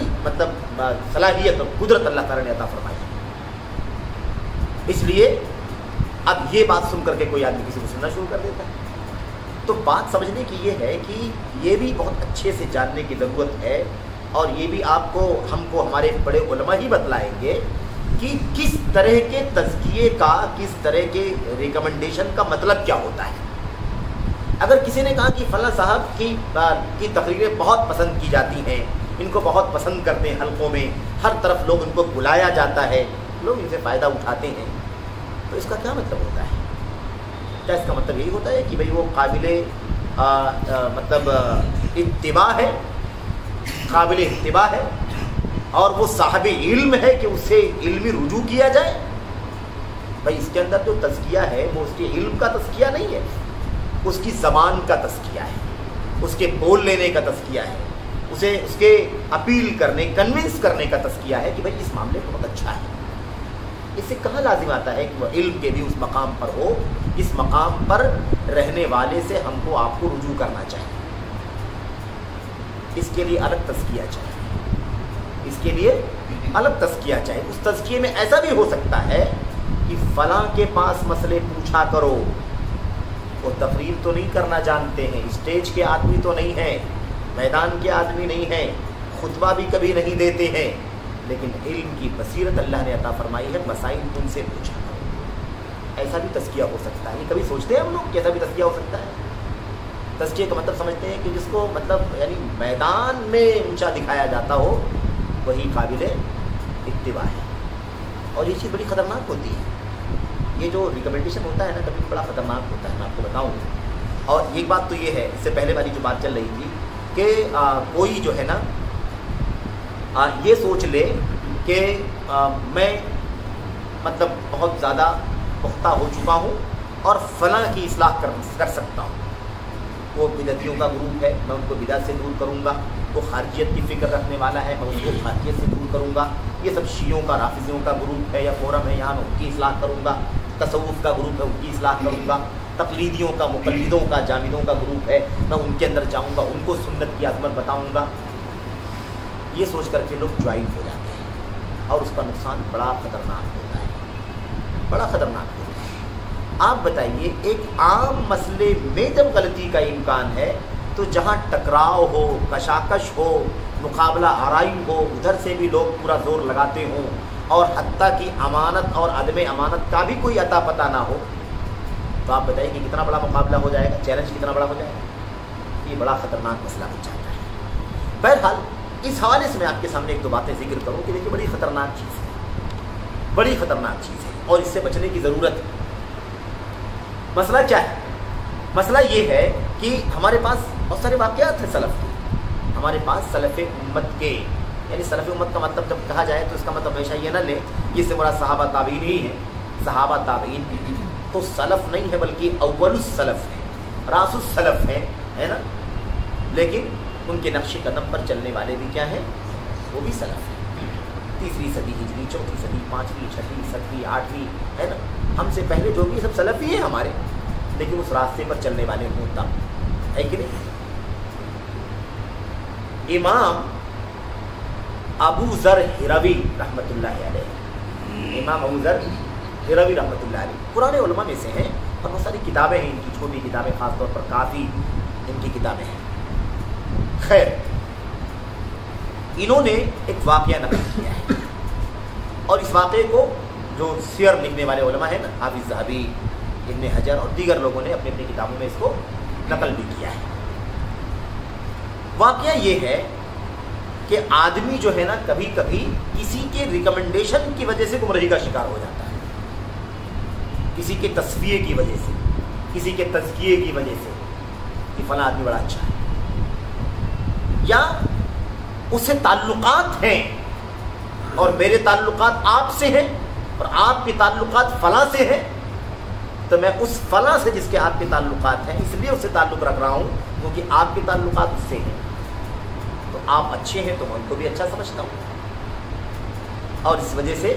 صلاحیت اور قدرت اللہ تعالیٰ نے عطا فرمائی ہے۔ اس لیے اب یہ بات سن کر کے کوئی آدمی کسی کو سننا شروع کر دیتا ہے، تو بات سمجھنے کی یہ ہے کہ یہ بھی بہت اچھے سے جاننے کی ضرورت ہے، اور یہ بھی آپ کو ہم کو ہمارے بڑے علماء ہی بتلائیں گے کہ کس طرح کے تزکیے کا، کس طرح کے ریکمنڈیشن کا مطلب کیا ہوتا ہے۔ اگر کسی نے کہا کہ فلاں صاحب کی تقریریں بہت پسند کی جاتی ہیں، ان کو بہت پسند کرتے ہیں، حلقوں میں ہر طرف لوگ ان کو بلایا جاتا ہے، لوگ ان سے فائدہ اٹھاتے ہیں، تو اس کا کیا مطلب ہوتا ہے؟ क्या इसका मतलब यही होता है कि भाई वो काबिल मतलब इत्तिबा है, काबिल इत्तिबा है और वो साहिब इल्म है कि उससे इल्मी रुजू किया जाए? भाई इसके अंदर जो तज़किया है वो उसके इल्म का तज़किया नहीं है, उसकी ज़बान का तज़किया है, उसके बोल लेने का तज़किया है, उसे उसके अपील करने, कन्विंस करने का तज़किया है कि भाई इस मामले में बहुत अच्छा है। इससे कहाँ लाजिम आता है कि वह इल्म के भी उस मकाम पर हो, इस मकाम पर रहने वाले से हमको आपको रुजू करना चाहिए। इसके लिए अलग तज़किया चाहिए, इसके लिए अलग तज़किया चाहिए। उस तज़किये में ऐसा भी हो सकता है कि फ़लाँ के पास मसले पूछा करो, वो तकरीर तो नहीं करना जानते हैं, स्टेज के आदमी तो नहीं हैं, मैदान के आदमी नहीं हैं, खुतबा भी कभी नहीं देते हैं, लेकिन इल्म की बसीरत अल्लाह ने अता फरमाई है, मसाइल उनसे पूछा करो। ऐसा भी तज़किया हो सकता है। ये कभी सोचते हैं हम लोग कि ऐसा भी तज़किया हो सकता है? तज़किया का मतलब समझते हैं कि जिसको मतलब यानी मैदान में ऊंचा दिखाया जाता हो, वही काबिल इत्तिबा है। और ये चीज़ बड़ी ख़तरनाक होती है। ये जो रिकमेंडेशन होता है ना, कभी बड़ा ख़तरनाक होता है, मैं आपको बताऊँ। और एक बात तो ये है, इससे पहले वाली जो बात चल रही थी कि कोई जो है ना ये सोच ले कि मैं मतलब बहुत ज़्यादा पुख्ता हो चुका हूँ और फ़लाँ की इस्लाह कर सकता हूँ। वो बिदतियों का ग्रुप है, मैं उनको बिदअत से दूर करूँगा। वो खारजियत की फ़िक्र रखने वाला है, मैं उसको खारजियत से दूर करूँगा। ये सब शियों का, राफिज़ियों का ग्रुप है या फोरम है, यहाँ मैं उनकी इस्लाह करूँगा। तसव्वुफ़ का ग्रुप है, उनकी इस्लाह करूँगा। तक़लीदियों का, मुक़ल्लिदों का, जामिदों का ग्रुप है, मैं उनके अंदर जाऊँगा, उनको सुन्नत की अज़मत बताऊँगा। ये सोच करके लोग ज्वाइन हो जाते हैं और उसका नुकसान बड़ा ख़तरनाक होता है, बड़ा ख़तरनाक होता है। आप बताइए, एक आम मसले में जब गलती का इम्कान है तो जहाँ टकराव हो, कशाकश हो, मुकाबला आराई हो, उधर से भी लोग पूरा जोर लगाते हों और हत्ता की अमानत और अदम अमानत का भी कोई अता पता ना हो, तो आप बताइए कि कितना बड़ा मुकाबला हो जाएगा, चैलेंज कितना बड़ा हो जाएगा। ये बड़ा ख़तरनाक मसला बन जाता है। बहरहाल इस हवाले से मैं आपके सामने एक दो बातें जिक्र करूँ कि देखिए बड़ी ख़तरनाक चीज़ है, बड़ी ख़तरनाक चीज़ है और इससे बचने की ज़रूरत है। मसला क्या है? मसला ये है कि हमारे पास बहुत सारे वाक़यात हैं सलफ़ के। हमारे पास सलफ़ उम्मत के, यानी सलफ़ उम्मत का मतलब जब कहा जाए तो इसका मतलब हमेशा ये ना ले कि इससे बड़ा सहाबा ताबीन ही है। सहाबा ताबीन तो सलफ़ नहीं है बल्कि अव्वलुस सलफ़ है, रासुस सलफ़ है ना। लेकिन उनके नक्शे कदम पर चलने वाले भी क्या हैं? वो भी सलफ़ हैं। 3री सदी हिजरी, 4थी सदी, 5वीं, 6वीं, 7वीं, 8वीं, है ना। हमसे पहले जो भी सब सलफ़ी हैं हमारे, लेकिन उस रास्ते पर चलने वाले होता है कि नहीं। इमाम अबू ज़र हिरवी रहमतुल्लाह अलैह, इमाम अबू ज़र हिरवी रहमतुल्लाह अलैह पुराने उलमा में से हैं और बहुत सारी किताबें हैं इनकी, छोटी किताबें, ख़ास तौर पर काफ़ी इनकी किताबें हैं। खैर, इन्होंने एक वाक़या नक़ल किया है और इस वाक़े को जो सियर लिखने वाले उलमा हैं ना, हाफिज़ ज़हबी, इब्न हजर और दीगर लोगों ने अपनी अपनी किताबों में इसको नकल भी किया है। वाक़या ये है कि आदमी जो है ना, कभी कभी किसी के रिकमेंडेशन की वजह से गुमराही का शिकार हो जाता है, किसी के तस्वीर की वजह से, किसी के तज़किये की वजह से कि फ़लाँ आदमी बड़ा अच्छा है, या उससे ताल्लुकात हैं और मेरे ताल्लुकात आपसे हैं और आपके ताल्लुकात फ़लाँ से हैं, तो मैं उस फ़लाँ से जिसके आपके ताल्लुकात हैं इसलिए उससे ताल्लुक़ रख रहा हूँ क्योंकि आपके ताल्लुकात उससे हैं। तो आप अच्छे हैं तो मैं उनको भी अच्छा समझता हूँ और इस वजह से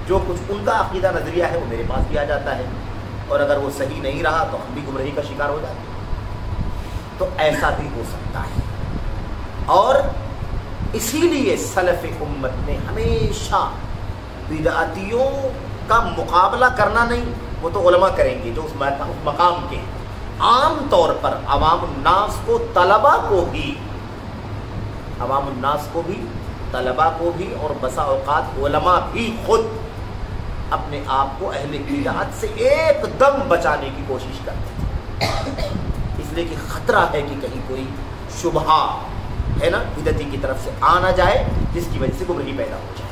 जो कुछ उनका अक़ीदा नज़रिया है वो मेरे पास भी आ जाता है और अगर वो सही नहीं रहा तो हम भी गुमराही का शिकार हो जाते हैं। तो ऐसा भी हो सकता है और इसीलिए सलफ़ उम्मत ने हमेशा बिदअतियों का मुकाबला करना नहीं, वो तो उलमा करेंगे जो उस मकाम के, आम तौर पर अवामुन्नास को, तलबा को भी, अवामुन्नास को भी, तलबा को भी और बसा औकात उलमा भी खुद अपने आप को अहले बिदअत से एकदम बचाने की कोशिश करते थे, इसलिए कि ख़तरा है कि कहीं कोई शुबहा है ना बिदअती की तरफ से आ ना जाए जिसकी वजह से गुमराही पैदा हो जाए।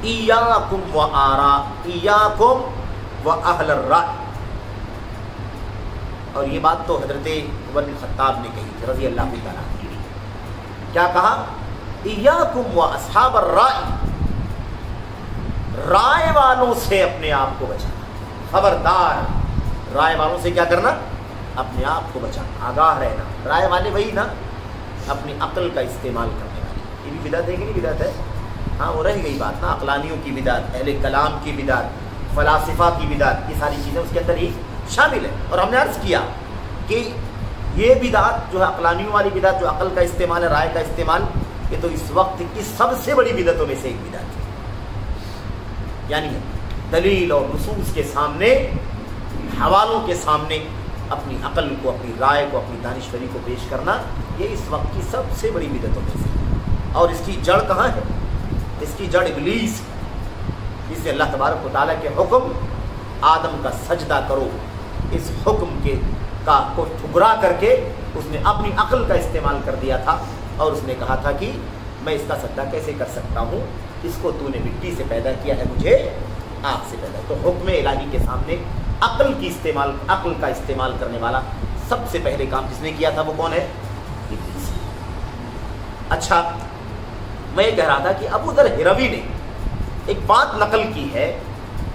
इयाकुम व आरा, इयाकुम وأهل الرأي. اور یہ بات تو حضرت عمر بن خطاب نے کہی تھی رضی اللہ تعالیٰ عنہ. کیا کہا؟ ایاکم واصحاب الرأی، رائے والوں سے اپنے آپ کو بچانا. خبردار، رائے والوں سے کیا کرنا؟ اپنے آپ کو بچانا، آگاہ رہنا. رائے والے وہی نا اپنی عقل کا استعمال کرنے والے. یہ بھی بدعت ہے کہ نہیں بدعت ہے؟ ہاں وہ رہ گئی بات نا، عقلانیوں کی بدعت، اہل کلام کی بدعت، فلاسفہ کی بدعت، یہ ساری چیزیں اس کے اندر ہی شامل ہے. اور ہم نے عرض کیا کہ یہ بدعت جو ہے عقلانیوں والی بدعت، جو عقل کا استعمال ہے، رائے کا استعمال، یہ تو اس وقت کی سب سے بڑی بدعتوں میں سے ایک بدعت ہے. یعنی دلیل اور نصوص کے سامنے، حوالوں کے سامنے اپنی عقل کو، اپنی رائے کو، اپنی دانشوری کو پیش کرنا، یہ اس وقت کی سب سے بڑی بدعتوں میں سے. اور اس کی جڑ کہاں ہے؟ اس کی جڑ ابلیس. جس سے اللہ تبارک و تعالیٰ کے حکم آدم کا سجدہ کرو، اس حکم کو ٹھکرا کر کے اس نے اپنی عقل کا استعمال کر دیا تھا. اور اس نے کہا تھا کہ میں اس کا سجدہ کیسے کر سکتا ہوں، اس کو تو نے مٹی سے پیدا کیا ہے، مجھے آگ سے پیدا. تو حکم الہی کے سامنے عقل کا استعمال کرنے والا سب سے پہلے کام جس نے کیا تھا وہ کون ہے؟ ابلیس. اچھا، میں یہ کہہ رہا تھا کہ ابو ذر ہروی نے ایک بات نقل کی ہے.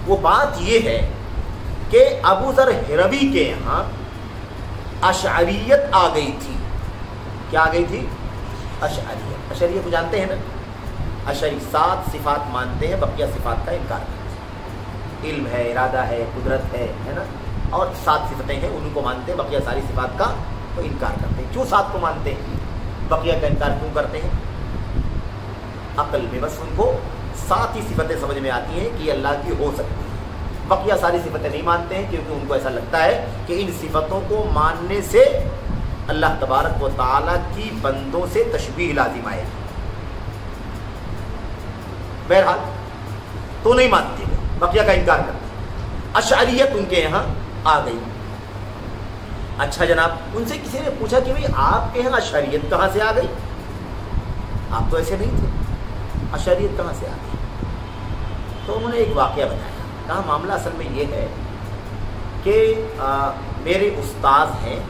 وہ بات یہ ہے کہ ابو ذر ہروی کے یہاں اشعریت آ گئی تھی. کیا آ گئی تھی؟ اشعریت. اشعریت کو جانتے ہیں نا؟ اشعری 7 صفات مانتے ہیں، بقیہ صفات کا انکار کرتے ہیں. علم ہے، ارادہ ہے، قدرت ہے نا، اور 7 صفتیں ہیں ان کو مانتے ہیں، بقیہ ساری صفات کا وہ انکار کرتے ہیں. کیوں 7 کو مانتے ہیں؟ بقیہ کا انکار کیوں کرتے ہیں؟ عقل میں بس ان کو 7 ہی صفتیں سمجھ میں آتی ہیں کہ یہ اللہ کی ہو سکتی ہے. بقیہ ساری صفتیں نہیں مانتے ہیں کیونکہ ان کو ایسا لگتا ہے کہ ان صفتوں کو ماننے سے اللہ تبارک و تعالیٰ کی بندوں سے تشبیہ لازم آئے گی. بہرحال تو نہیں مانتے، بقیہ کا انکار کرتے. اشعریت ان کے یہاں آ گئی. اچھا جناب، ان سے کسی نے پوچھا کہ بھئی آپ کے یہاں اشعریت کہاں سے آ گئی؟ آپ تو ایسے نہیں تھے، اشعریت کہاں سے آ گئی؟ تو انہوں نے ایک واقعہ بتایا. کہا معاملہ اصل میں یہ ہے کہ میرے استاذ ہیں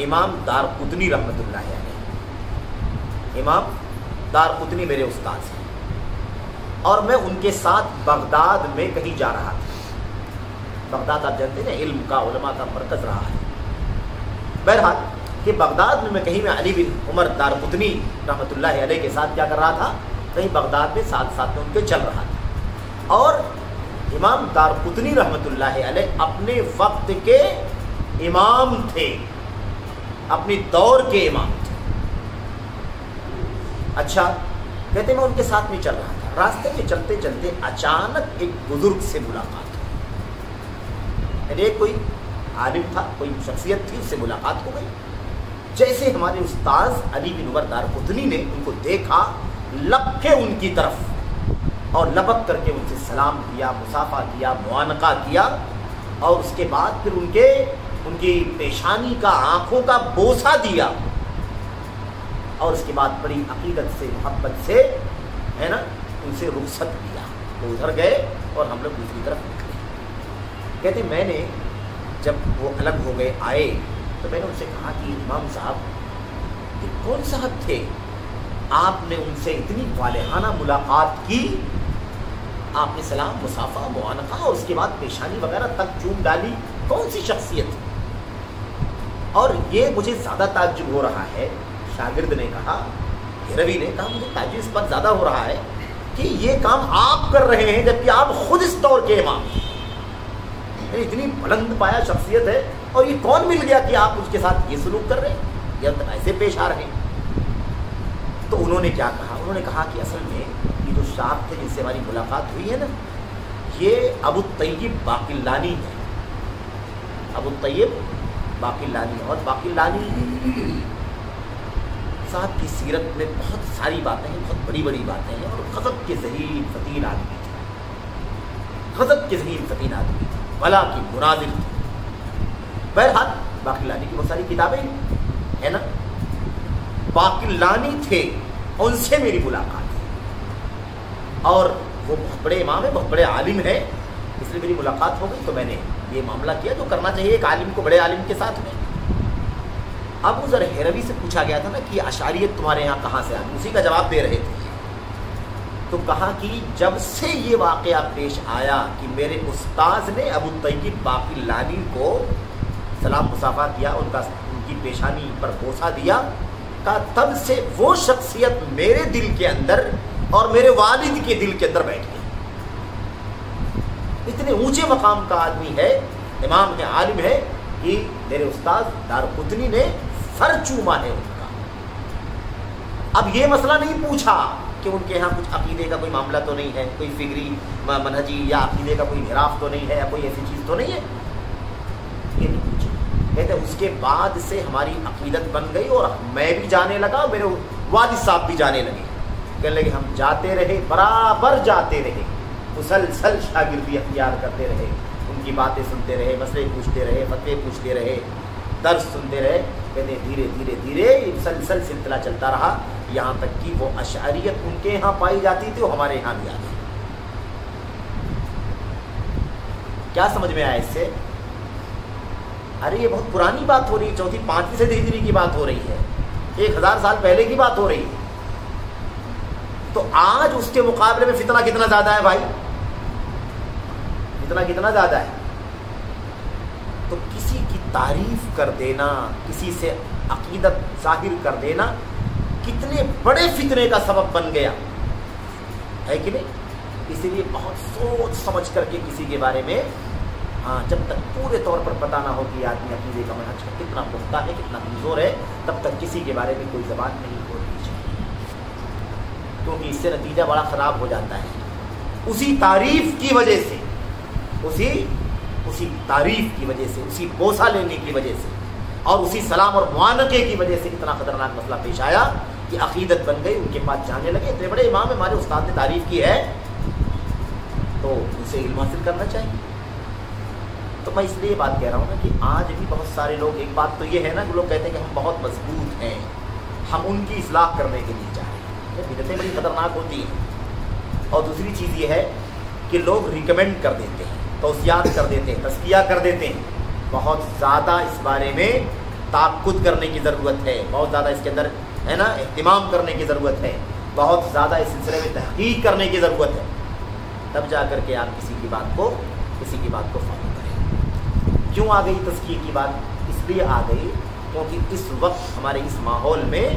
امام دارقطنی رحمۃ اللہ علیہ. امام دارقطنی میرے استاذ ہیں، اور میں ان کے ساتھ بغداد میں کہیں جا رہا تھا. بغداد آپ جانتے ہیں علم کا، علماء کا مرکز رہا ہے. بہرحال کہ بغداد میں کہیں علی بن عمر دارقطنی رحمۃ اللہ علیہ کے ساتھ کیا کر رہا تھا، کہیں بغداد میں ساتھ میں ان کے چل رہا تھا. اور امام دارقطنی رحمۃ اللہ علیہ اپنے وقت کے امام تھے، اپنی دور کے امام تھے. اچھا، کہتے میں ان کے ساتھ میں چل رہا تھا. راستے میں چلتے چلتے اچانک ایک بزرگ سے ملاقات ہوئی. یعنی کوئی عالم تھا، کوئی شخصیت تھی، اس سے ملاقات ہو گئی. جیسے ہمارے استاذ علی بن عمر دارقطنی نے ان کو دیکھا، لپکے ان کی طرف اور لپک کر کے ان سے سلام کیا، مصافحہ کیا، معانقہ کیا، اور اس کے بعد پھر ان کی پیشانی کا، آنکھوں کا بوسہ دیا، اور اس کے بعد بڑی عقیدت سے، محبت سے ہے نا ان سے رخصت لیا. وہ ادھر گئے اور ہم لوگ دوسری طرف نکلے. کہتے میں نے جب وہ الگ ہو گئے آئے تو میں نے ان سے کہا کہ امام صاحب یہ کون صاحب تھے؟ آپ نے ان سے اتنی والہانہ ملاقات کی، آپ نے سلام، مصافحہ، معانقہ اور اس کے بعد پیشانی وغیرہ تک چوم ڈالی، کون سی شخصیت؟ اور یہ مجھے زیادہ تعجب ہو رہا ہے. شاگرد نے کہا، ہروی نے کہا، مجھے تعجب اس پر زیادہ ہو رہا ہے کہ یہ کام آپ کر رہے ہیں جبکہ آپ خود اس دور کے امام ہیں. اتنی بلند پایا شخصیت ہے، اور یہ کون مل گیا کہ آپ اس کے ساتھ یہ سلوک کر رہے ہیں یا ایسے پیش آ رہے ہیں؟ تو انہوں نے کیا کہا؟ انہوں نے کہا کہ اصل میں یہ جو شاخ تھے جن سے ہماری ملاقات ہوئی ہے نا، یہ ابو الطیب باقلانی ہے. ابو الطیب باقلانی. اور باقلانی صاحب کی سیرت میں بہت ساری باتیں ہیں، بہت بڑی بڑی باتیں ہیں، اور غضب کے ذہین فتین آدمی تھے. غضب کے ذہین فتین آدمی تھے، بلا کی مناظر تھے. بہرحال باقلانی کی بہت ساری کتابیں ہیں نا. باقلانی تھے، ان سے میری ملاقات ہے، اور وہ بہت بڑے امام ہیں، بہت بڑے عالم ہیں. اس لیے میری ملاقات ہو گئی تو میں نے یہ معاملہ کیا جو کرنا چاہیے ایک عالم کو بڑے عالم کے ساتھ میں۔ ابو ذر ہروی سے پوچھا گیا تھا نا کہ اشعریت تمہارے یہاں کہاں سے آئی، اسی کا جواب دے رہے تھے، تو کہا کہ جب سے یہ واقعہ پیش آیا کہ میرے استاذ نے ابو طیب باقلانی کو سلام مصافحہ کیا، ان کی پیشانی پر بوسہ دیا، کہا تب سے وہ شخصیت میرے دل کے اندر اور میرے والد کے دل کے اندر بیٹھ گئی۔ اتنے اونچے مقام کا آدمی ہے، امام ہے، عالم ہے، کہ میرے استاذ دارقطنی نے سر چوما ہے ان کا۔ اب یہ مسئلہ نہیں پوچھا کہ ان کے ہاں کچھ عقیدے کا کوئی معاملہ تو نہیں ہے، کوئی فکری منہجی یا عقیدے کا کوئی انحراف تو نہیں ہے، یا کوئی ایسی چیز تو نہیں ہے، یہ نہیں پوچھا۔ کہتے ہیں اس کے بعد سے ہماری عقیدت بن گئی اور میں بھی جانے لگا اور میرے والد صاحب بھی جانے لگے، کہنے لگے ہم جاتے رہے، برابر جاتے رہے، مسلسل شاگردی اختیار کرتے رہے، ان کی باتیں سنتے رہے، مسئلے پوچھتے رہے، فتوے پوچھتے رہے، درس سنتے رہے۔ کہتے ہیں دھیرے دھیرے دھیرے مسلسل سلسلہ چلتا رہا، یہاں تک کہ وہ اشعریت ان کے یہاں پائی جاتی تھی وہ ہمارے یہاں بھی آ گئی۔ کیا سمجھ میں آیا اس سے؟ ارے یہ بہت پرانی بات ہو رہی ہے، 4ویں 5ویں صدی ہجری کی بات ہو رہی ہے، 1000 سال پہلے کی بات ہو رہی ہے۔ تو آج اس کے مقابلے میں فتنہ کتنا زیادہ ہے بھائی، فتنہ کتنا زیادہ ہے۔ تو کسی کی تعریف کر دینا، کسی سے عقیدت ظاہر کر دینا کتنے بڑے فتنے کا سبب بن گیا ہے کہ نہیں؟ اسی لیے بہت سوچ سمجھ کر کے کسی کے بارے میں، ہاں جب تک پورے طور پر پتہ نہ ہو کہ آدمی عقیدے کا منہج کتنا پختہ ہے، کتنا کمزور ہے، تب تک کسی کے بارے میں کوئی زبان نہیں کھولنی چاہیے، کیونکہ اس سے نتیجہ بڑا خراب ہو جاتا ہے۔ اسی تعریف کی وجہ سے، اسی تعریف کی وجہ سے، اسی بوسہ لینے کی وجہ سے اور اسی سلام اور معانقے کی وجہ سے اتنا خطرناک مسئلہ پیش آیا کہ عقیدت بن گئی، ان کے پاس جانے لگے۔ اتنے بڑے امام ہمارے استاد نے تعریف کی ہے تو اسے علم حاصل کرنا چاہیے۔ تو میں اس لیے بات کہہ رہا ہوں نا کہ آج بھی بہت سارے لوگ، ایک بات تو یہ ہے نا کہ لوگ کہتے ہیں کہ ہم بہت مضبوط ہیں، ہم ان کی اصلاح کرنے کے لیے چاہ رہے ہیں، بدعتیں بڑی خطرناک ہوتی ہیں۔ اور دوسری چیز یہ ہے کہ لوگ ریکمینڈ کر دیتے ہیں، توصیات کر دیتے ہیں، تزکیہ کر دیتے ہیں۔ بہت زیادہ اس بارے میں تاکد کرنے کی ضرورت ہے، بہت زیادہ اس کے اندر ہے نا اہتمام کرنے کی ضرورت ہے، بہت زیادہ اس سلسلے میں تحقیق کرنے کی ضرورت ہے، تب جا کر کے آپ کسی کی بات کو فالو کریں۔ کیوں آ گئی تزکیے کی بات؟ اس لیے آ گئی کیونکہ اس وقت ہمارے اس ماحول میں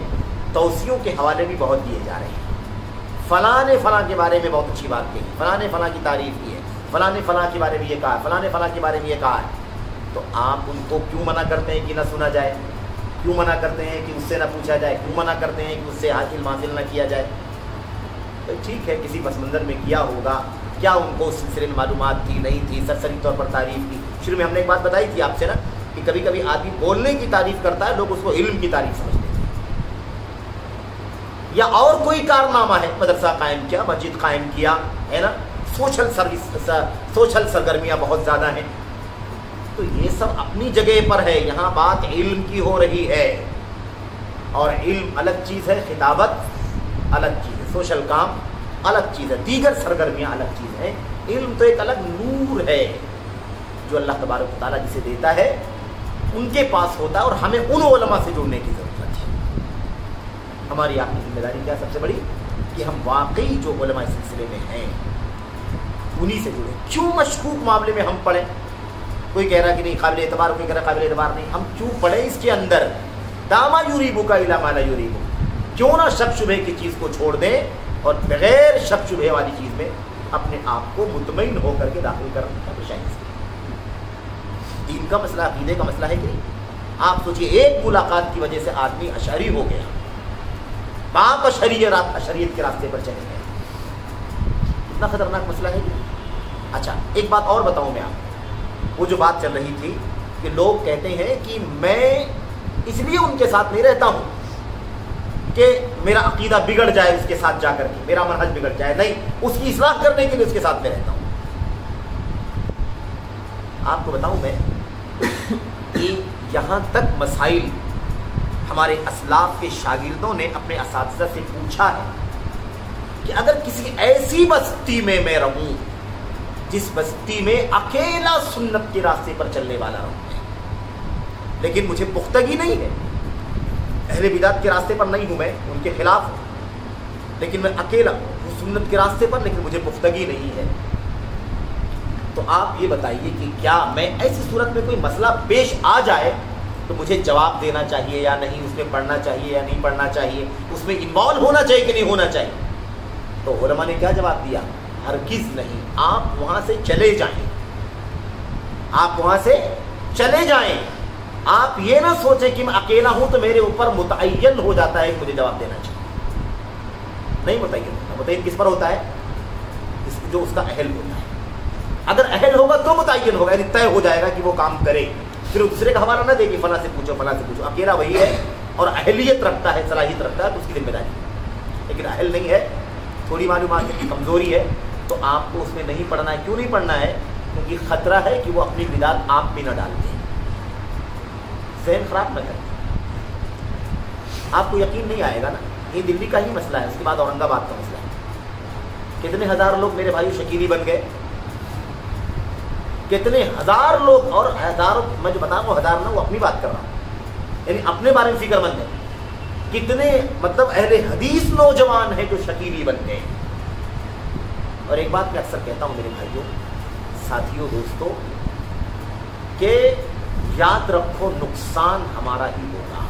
توصیوں کے حوالے بھی بہت دیے جا رہے ہیں۔ فلاں نے فلاں کے بارے میں بہت اچھی بات کہی، فلاں نے فلاں کی تعریف کی ہے، فلاں نے فلاں کے بارے میں یہ کہا ہے، فلاں نے فلاں کے بارے میں یہ کہا ہے، تو آپ ان کو کیوں منع کرتے ہیں کہ نہ سنا جائے؟ کیوں منع کرتے ہیں کہ اس سے نہ پوچھا جائے؟ کیوں منع کرتے ہیں کہ اس سے علم حاصل نہ کیا جائے؟ تو ٹھیک ہے، کسی پس منظر میں کیا ہوگا، کیا ان کو اس سلسلے میں معلومات تھی، نہیں تھی، سرسری طور پر تعریف کی۔ شروع میں ہم نے ایک بات بتائی تھی آپ سے نا کہ کبھی کبھی آدمی بولنے کی تعریف کرتا ہے، لوگ اس کو علم کی تعریف سمجھتے ہیں، یا اور کوئی کارنامہ ہے، مدرسہ قائم کیا، مسجد قائم کیا ہے نا، سوشل سرگرمیاں بہت زیادہ ہیں، تو یہ سب اپنی جگہ پر ہے۔ یہاں بات علم کی ہو رہی ہے، اور علم الگ چیز ہے، خطابت الگ چیز ہے، سوشل کام الگ چیز ہے، دیگر سرگرمیاں الگ چیز ہیں۔ علم تو ایک الگ نور ہے جو اللہ تبارک و تعالیٰ جسے دیتا ہے ان کے پاس ہوتا ہے، اور ہمیں ان علماء سے جڑنے کی ضرورت ہے۔ ہماری آپ کی ذمہ داری کیا سب سے بڑی؟ کہ ہم واقعی جو علماء اس سلسلے میں ہیں انہی سے جڑیں۔ کیوں مشکوک معاملے میں ہم پڑھیں؟ کوئی کہہ رہا کہ نہیں قابل اعتبار، کوئی کہہ رہا قابل اعتبار نہیں، ہم کیوں پڑھیں اس کے اندر؟ داما یوریبو کا الا ما لا یوریبو، کیوں نہ شک شبہ کی چیز کو چھوڑ دیں اور بغیر شک شبہ والی چیز میں اپنے آپ کو مطمئن ہو کر کے داخل کرنے کا کوشش۔ دین کا مسئلہ، عقیدے کا مسئلہ ہے کہ نہیں؟ آپ سوچئے ایک ملاقات کی وجہ سے آدمی اشعری ہو گیا، باپ اشعریت کے راستے پر چلے گئے، اتنا خطرناک مسئلہ ہے کہ نہیں؟ اچھا ایک بات اور بتاؤں میں آپ، وہ جو بات چل رہی تھی کہ لوگ کہتے ہیں کہ میں اس لیے ان کے ساتھ نہیں رہتا ہوں کہ میرا عقیدہ بگڑ جائے اس کے ساتھ جا کر کے، میرا منہج بگڑ جائے، نہیں، اس کی اصلاح کرنے کے لیے اس کے ساتھ میں رہتا ہوں۔ آپ کو بتاؤں میں کہ یہاں تک مسائل ہمارے اسلاف کے شاگردوں نے اپنے اساتذہ سے پوچھا ہے کہ اگر کسی ایسی بستی میں میں رہوں जिस बस्ती में अकेला सुन्नत के रास्ते पर चलने वाला रहूं, लेकिन मुझे पुख्तगी नहीं है, अहले बिदात के रास्ते पर नहीं हूं, मैं उनके खिलाफ हूं, लेकिन मैं अकेला हूं सुन्नत के रास्ते पर, लेकिन मुझे पुख्तगी नहीं है। तो आप ये बताइए कि क्या मैं ऐसी सूरत में कोई मसला पेश आ जाए तो मुझे जवाब देना चाहिए या नहीं, उसमें पढ़ना चाहिए या नहीं पढ़ना चाहिए, उसमें इन्वॉल्व होना चाहिए कि नहीं होना चाहिए? तो उलमा ने क्या जवाब दिया? हरगिज़ नहीं, आप वहां से चले जाएं, आप वहां से चले जाएं। आप ये ना सोचें कि मैं अकेला हूं तो मेरे ऊपर मुतअय्यन हो जाता है कि मुझे जवाब देना चाहिए। नहीं मुतअय्यन होता, मुतअय्यन किस पर होता है? जो उसका अहल होता है। अगर अहल होगा तो मुतअय्यन होगा, यानी तय हो जाएगा कि वो काम करे, फिर दूसरे का हवाला ना दे कि फला से पूछो फला से पूछो। अकेला वही है और अहलियत रखता है, सलाहियत रखता है, तो उसकी जिम्मेदारी। लेकिन अहल नहीं है, थोड़ी मालूमात की कमजोरी है, तो आपको उसमें नहीं पढ़ना है। क्यों नहीं पढ़ना है? क्योंकि खतरा है कि वो अपनी बिदात आप भी न डालते, ज़हन खराब न करें। आपको यकीन नहीं आएगा ना, ये दिल्ली का ही मसला है, उसके बाद औरंगाबाद का मसला है। कितने हजार लोग मेरे भाई शकीली बन गए, कितने हजार लोग, और हजारों, मैं जो बता रहा हूँ हजार ना, वो अपनी बात कर रहा हूँ, यानी अपने बारे में फिक्रमंद है। कितने मतलब अहले हदीस नौजवान हैं जो शकीली बन गए। और एक बात मैं अक्सर कहता हूँ मेरे भाइयों, साथियों, दोस्तों, कि याद रखो नुकसान हमारा ही होगा,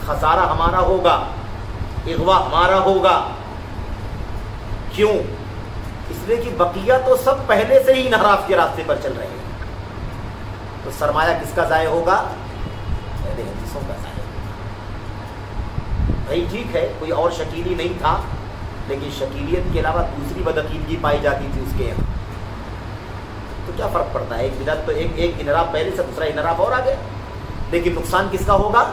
खसारा हमारा होगा, इगवा हमारा होगा। क्यों? इसलिए कि बकिया तो सब पहले से ही इनहराफ के रास्ते पर चल रहे हैं। तो सरमाया किसका ज़ाय होगा? अहले हदीसों का ज़ाय होगा। भाई ठीक है, कोई और शकीली नहीं था, लेकिन शकीलियत के अलावा दूसरी बदअकीदगी पाई जाती थी उसके यहाँ, तो क्या फर्क पड़ता है? एक बिदअत तो एक इनहराफ पहले से, दूसरा इनहराफ और आ गया। लेकिन नुकसान किसका होगा?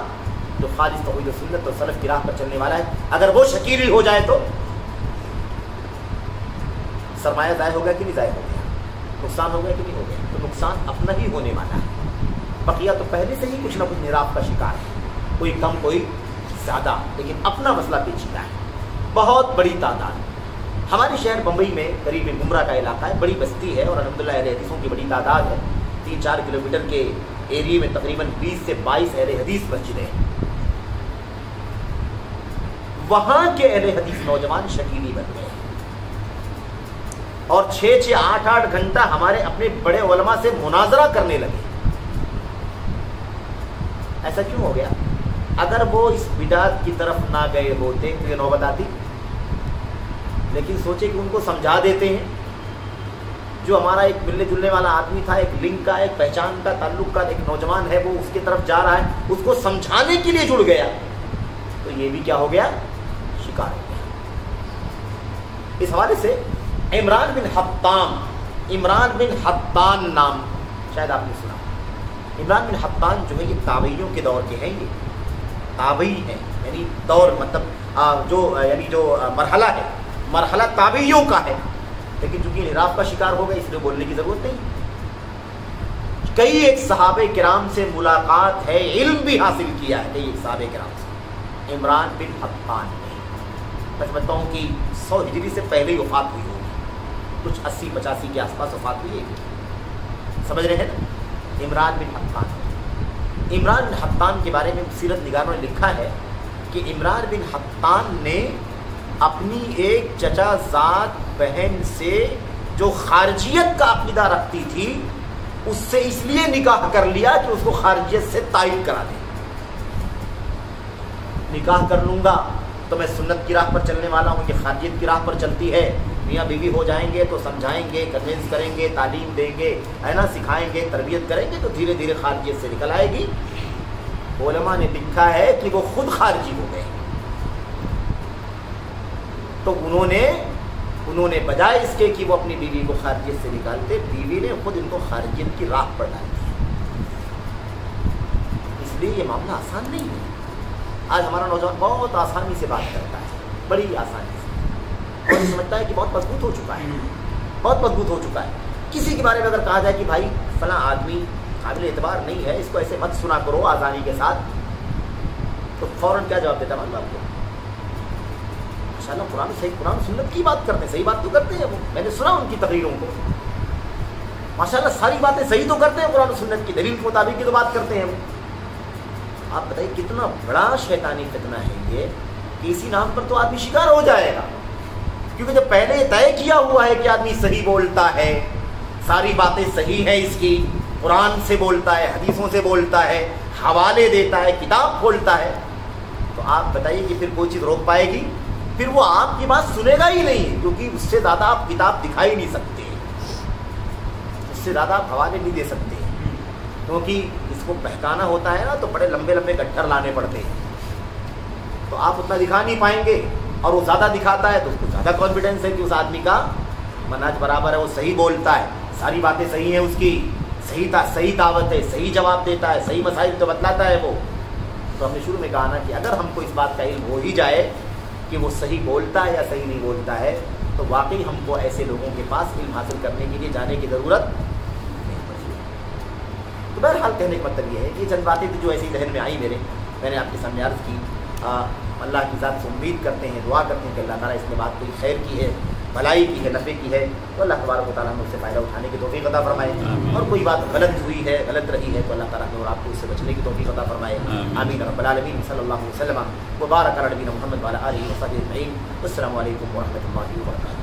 जो खालिस तौहीद व सुन्नत और सलफ की राह पर चलने वाला है। अगर वो शकीली हो जाए तो सरमाया ज़ाय हो गया कि नहीं ज़ाय हो गया? नुकसान हो गया कि नहीं हो गया? तो नुकसान अपना ही होने वाला है। बकिया तो पहले से ही कुछ ना कुछ निराफ का शिकार है, कोई कम कोई ज़्यादा, लेकिन अपना मसला पेचीदा है। बहुत बड़ी तादाद हमारे शहर बम्बई में करीब गुमरा का इलाका है, बड़ी बस्ती है, और अल्हम्दुलिल्लाह अहले हदीसों की बड़ी तादाद है। 3-4 किलोमीटर के एरिए में तकरीबन 20 से 22 अहले हदीस मस्जिदें हैं। वहां के अहले हदीस नौजवान शकीली बन गए और 6-6, 8-8 घंटा हमारे अपने बड़े उलमा से मुनाजरा करने लगे। ऐसा क्यों हो गया? अगर वो इस बिदात की तरफ ना गए होते तो ये नौबत आती। लेकिन सोचे कि उनको समझा देते हैं। जो हमारा एक मिलने जुलने वाला आदमी था, एक लिंक का, एक पहचान का, ताल्लुक का एक नौजवान है, वो उसकी तरफ जा रहा है, उसको समझाने के लिए जुड़ गया, तो ये भी क्या हो गया? शिकार हो गया। इस हवाले से इमरान बिन हत्तान नाम शायद आपने सुना। इमरान बिन हत्तान जो है ये ताबईयों के दौर के हैं, ये ताबई हैं, यानी दौर मतलब जो मरहला है, मरहला ताबईयों का है। लेकिन चूंकि इनहराफ का शिकार हो गए इसलिए बोलने की जरूरत नहीं। कई एक सहाबे किराम से मुलाकात है, इल्म भी हासिल किया है कई एक सहाबे किराम से। इमरान बिन हत्तान ने, मैं समझता हूँ कि 100 हिजरी से पहले ही वफात हुई होगी, कुछ 80-85 के आसपास वफात हुई है। समझ रहे हैं ना? इमरान बिन हत्तान। इमरान बिन हत्तान के बारे में सीरत निगारों ने लिखा है कि इमरान बिन हत्तान ने अपनी एक चचाज़ाद बहन से जो खारजियत का अकीदा रखती थी, उससे इसलिए निकाह कर लिया कि उसको खारजियत से ताइब करा दे। निकाह कर लूँगा तो मैं सुन्नत की राह पर चलने वाला हूँ, कि खारजियत की राह पर चलती है, मियाँ बीवी हो जाएंगे तो समझाएंगे, कन्विंस करेंगे, तालीम देंगे, है ना, सिखाएंगे, तरबियत करेंगे, तो धीरे धीरे खारजियत से निकल आएगी। उलमा ने लिखा है कि वो खुद खारजी हो गए। तो उन्होंने बजाय इसके कि वो अपनी बीवी को खारजियत से निकालते, बीवी ने खुद इनको खारजियत की राह पर डाल दिया। इसलिए ये मामला आसान नहीं है। आज हमारा नौजवान बहुत आसानी से बात करता है, बड़ी आसानी से, और समझता है कि बहुत मजबूत हो चुका है, बहुत मजबूत हो चुका है। किसी के बारे में अगर कहा जाए कि भाई फला आदमी काबिल एतबार नहीं है, इसको ऐसे मत सुना करो आज़ानी के साथ, तो फौरन क्या जवाब देता है? आपको माशाल्लाह कुरान सही, कुरान सुन्नत की बात करते हैं, सही बात तो करते हैं वो, मैंने सुना उनकी तकरीरों को, माशाल्लाह सारी बातें सही तो करते हैं, कुरान सुन्नत की दलील के मुताबिक की तो बात करते हैं वो। आप बताइए कितना बड़ा शैतानी फितना है ये कि इसी नाम पर तो आदमी शिकार हो जाएगा, क्योंकि जब पहले तय किया हुआ है कि आदमी सही बोलता है, सारी बातें सही है इसकी, कुरान से बोलता है, हदीसों से बोलता है, हवाले देता है, किताब खोलता है, तो आप बताइए कि फिर कोई चीज़ रोक पाएगी? फिर वो आपकी बात सुनेगा ही नहीं, क्योंकि उससे ज़्यादा आप किताब दिखा ही नहीं सकते, उससे ज़्यादा आप हवाले नहीं दे सकते, क्योंकि इसको बहकाना होता है ना तो बड़े लंबे लंबे गट्ठर लाने पड़ते हैं, तो आप उतना दिखा नहीं पाएंगे, और वो ज़्यादा दिखाता है तो उसको ज़्यादा कॉन्फिडेंस है कि उस आदमी का मनाज बराबर है, वो सही बोलता है, सारी बातें सही हैं उसकी, सही दावत है, सही जवाब देता है, सही मसाइल तो बतलाता है वो। तो हमने शुरू में कहा ना कि अगर हमको इस बात का इल्म हो ही जाए कि वो सही बोलता है या सही नहीं बोलता है, तो वाकई हमको ऐसे लोगों के पास इल्म हासिल करने के लिए जाने की ज़रूरत नहीं पड़ती। तो बहरहाल कहने का मतलब ये है कि चंद बातें जो ऐसी जहन में आई मैंने आपके सामने अर्ज़ की। अल्लाह की ज़ात से उम्मीद करते हैं, दुआ करते हैं कि अल्लाह ताला इसमें बात कोई खैर की है, भलाई की है, नफ़े की है, तो अल्लाह तबारक व तआला हमें उससे फ़ायदा उठाने की तौफ़ीक़ अता फरमाए, और कोई बात गलत हुई है, गलत रही है, तो अल्लाह ताला हमें और आपको उससे बचने की तौफ़ीक़ अता फरमाए। आमीन रब्बल आलमीन। सल्लल्लाहु अलैहि वसल्लम व बारक अला नबीना मुहम्मद व अला आलिहि व सहबिहि अजमईन। अस्सलामु अलैकुम व रहमतुल्लाहि व बरकातुहू।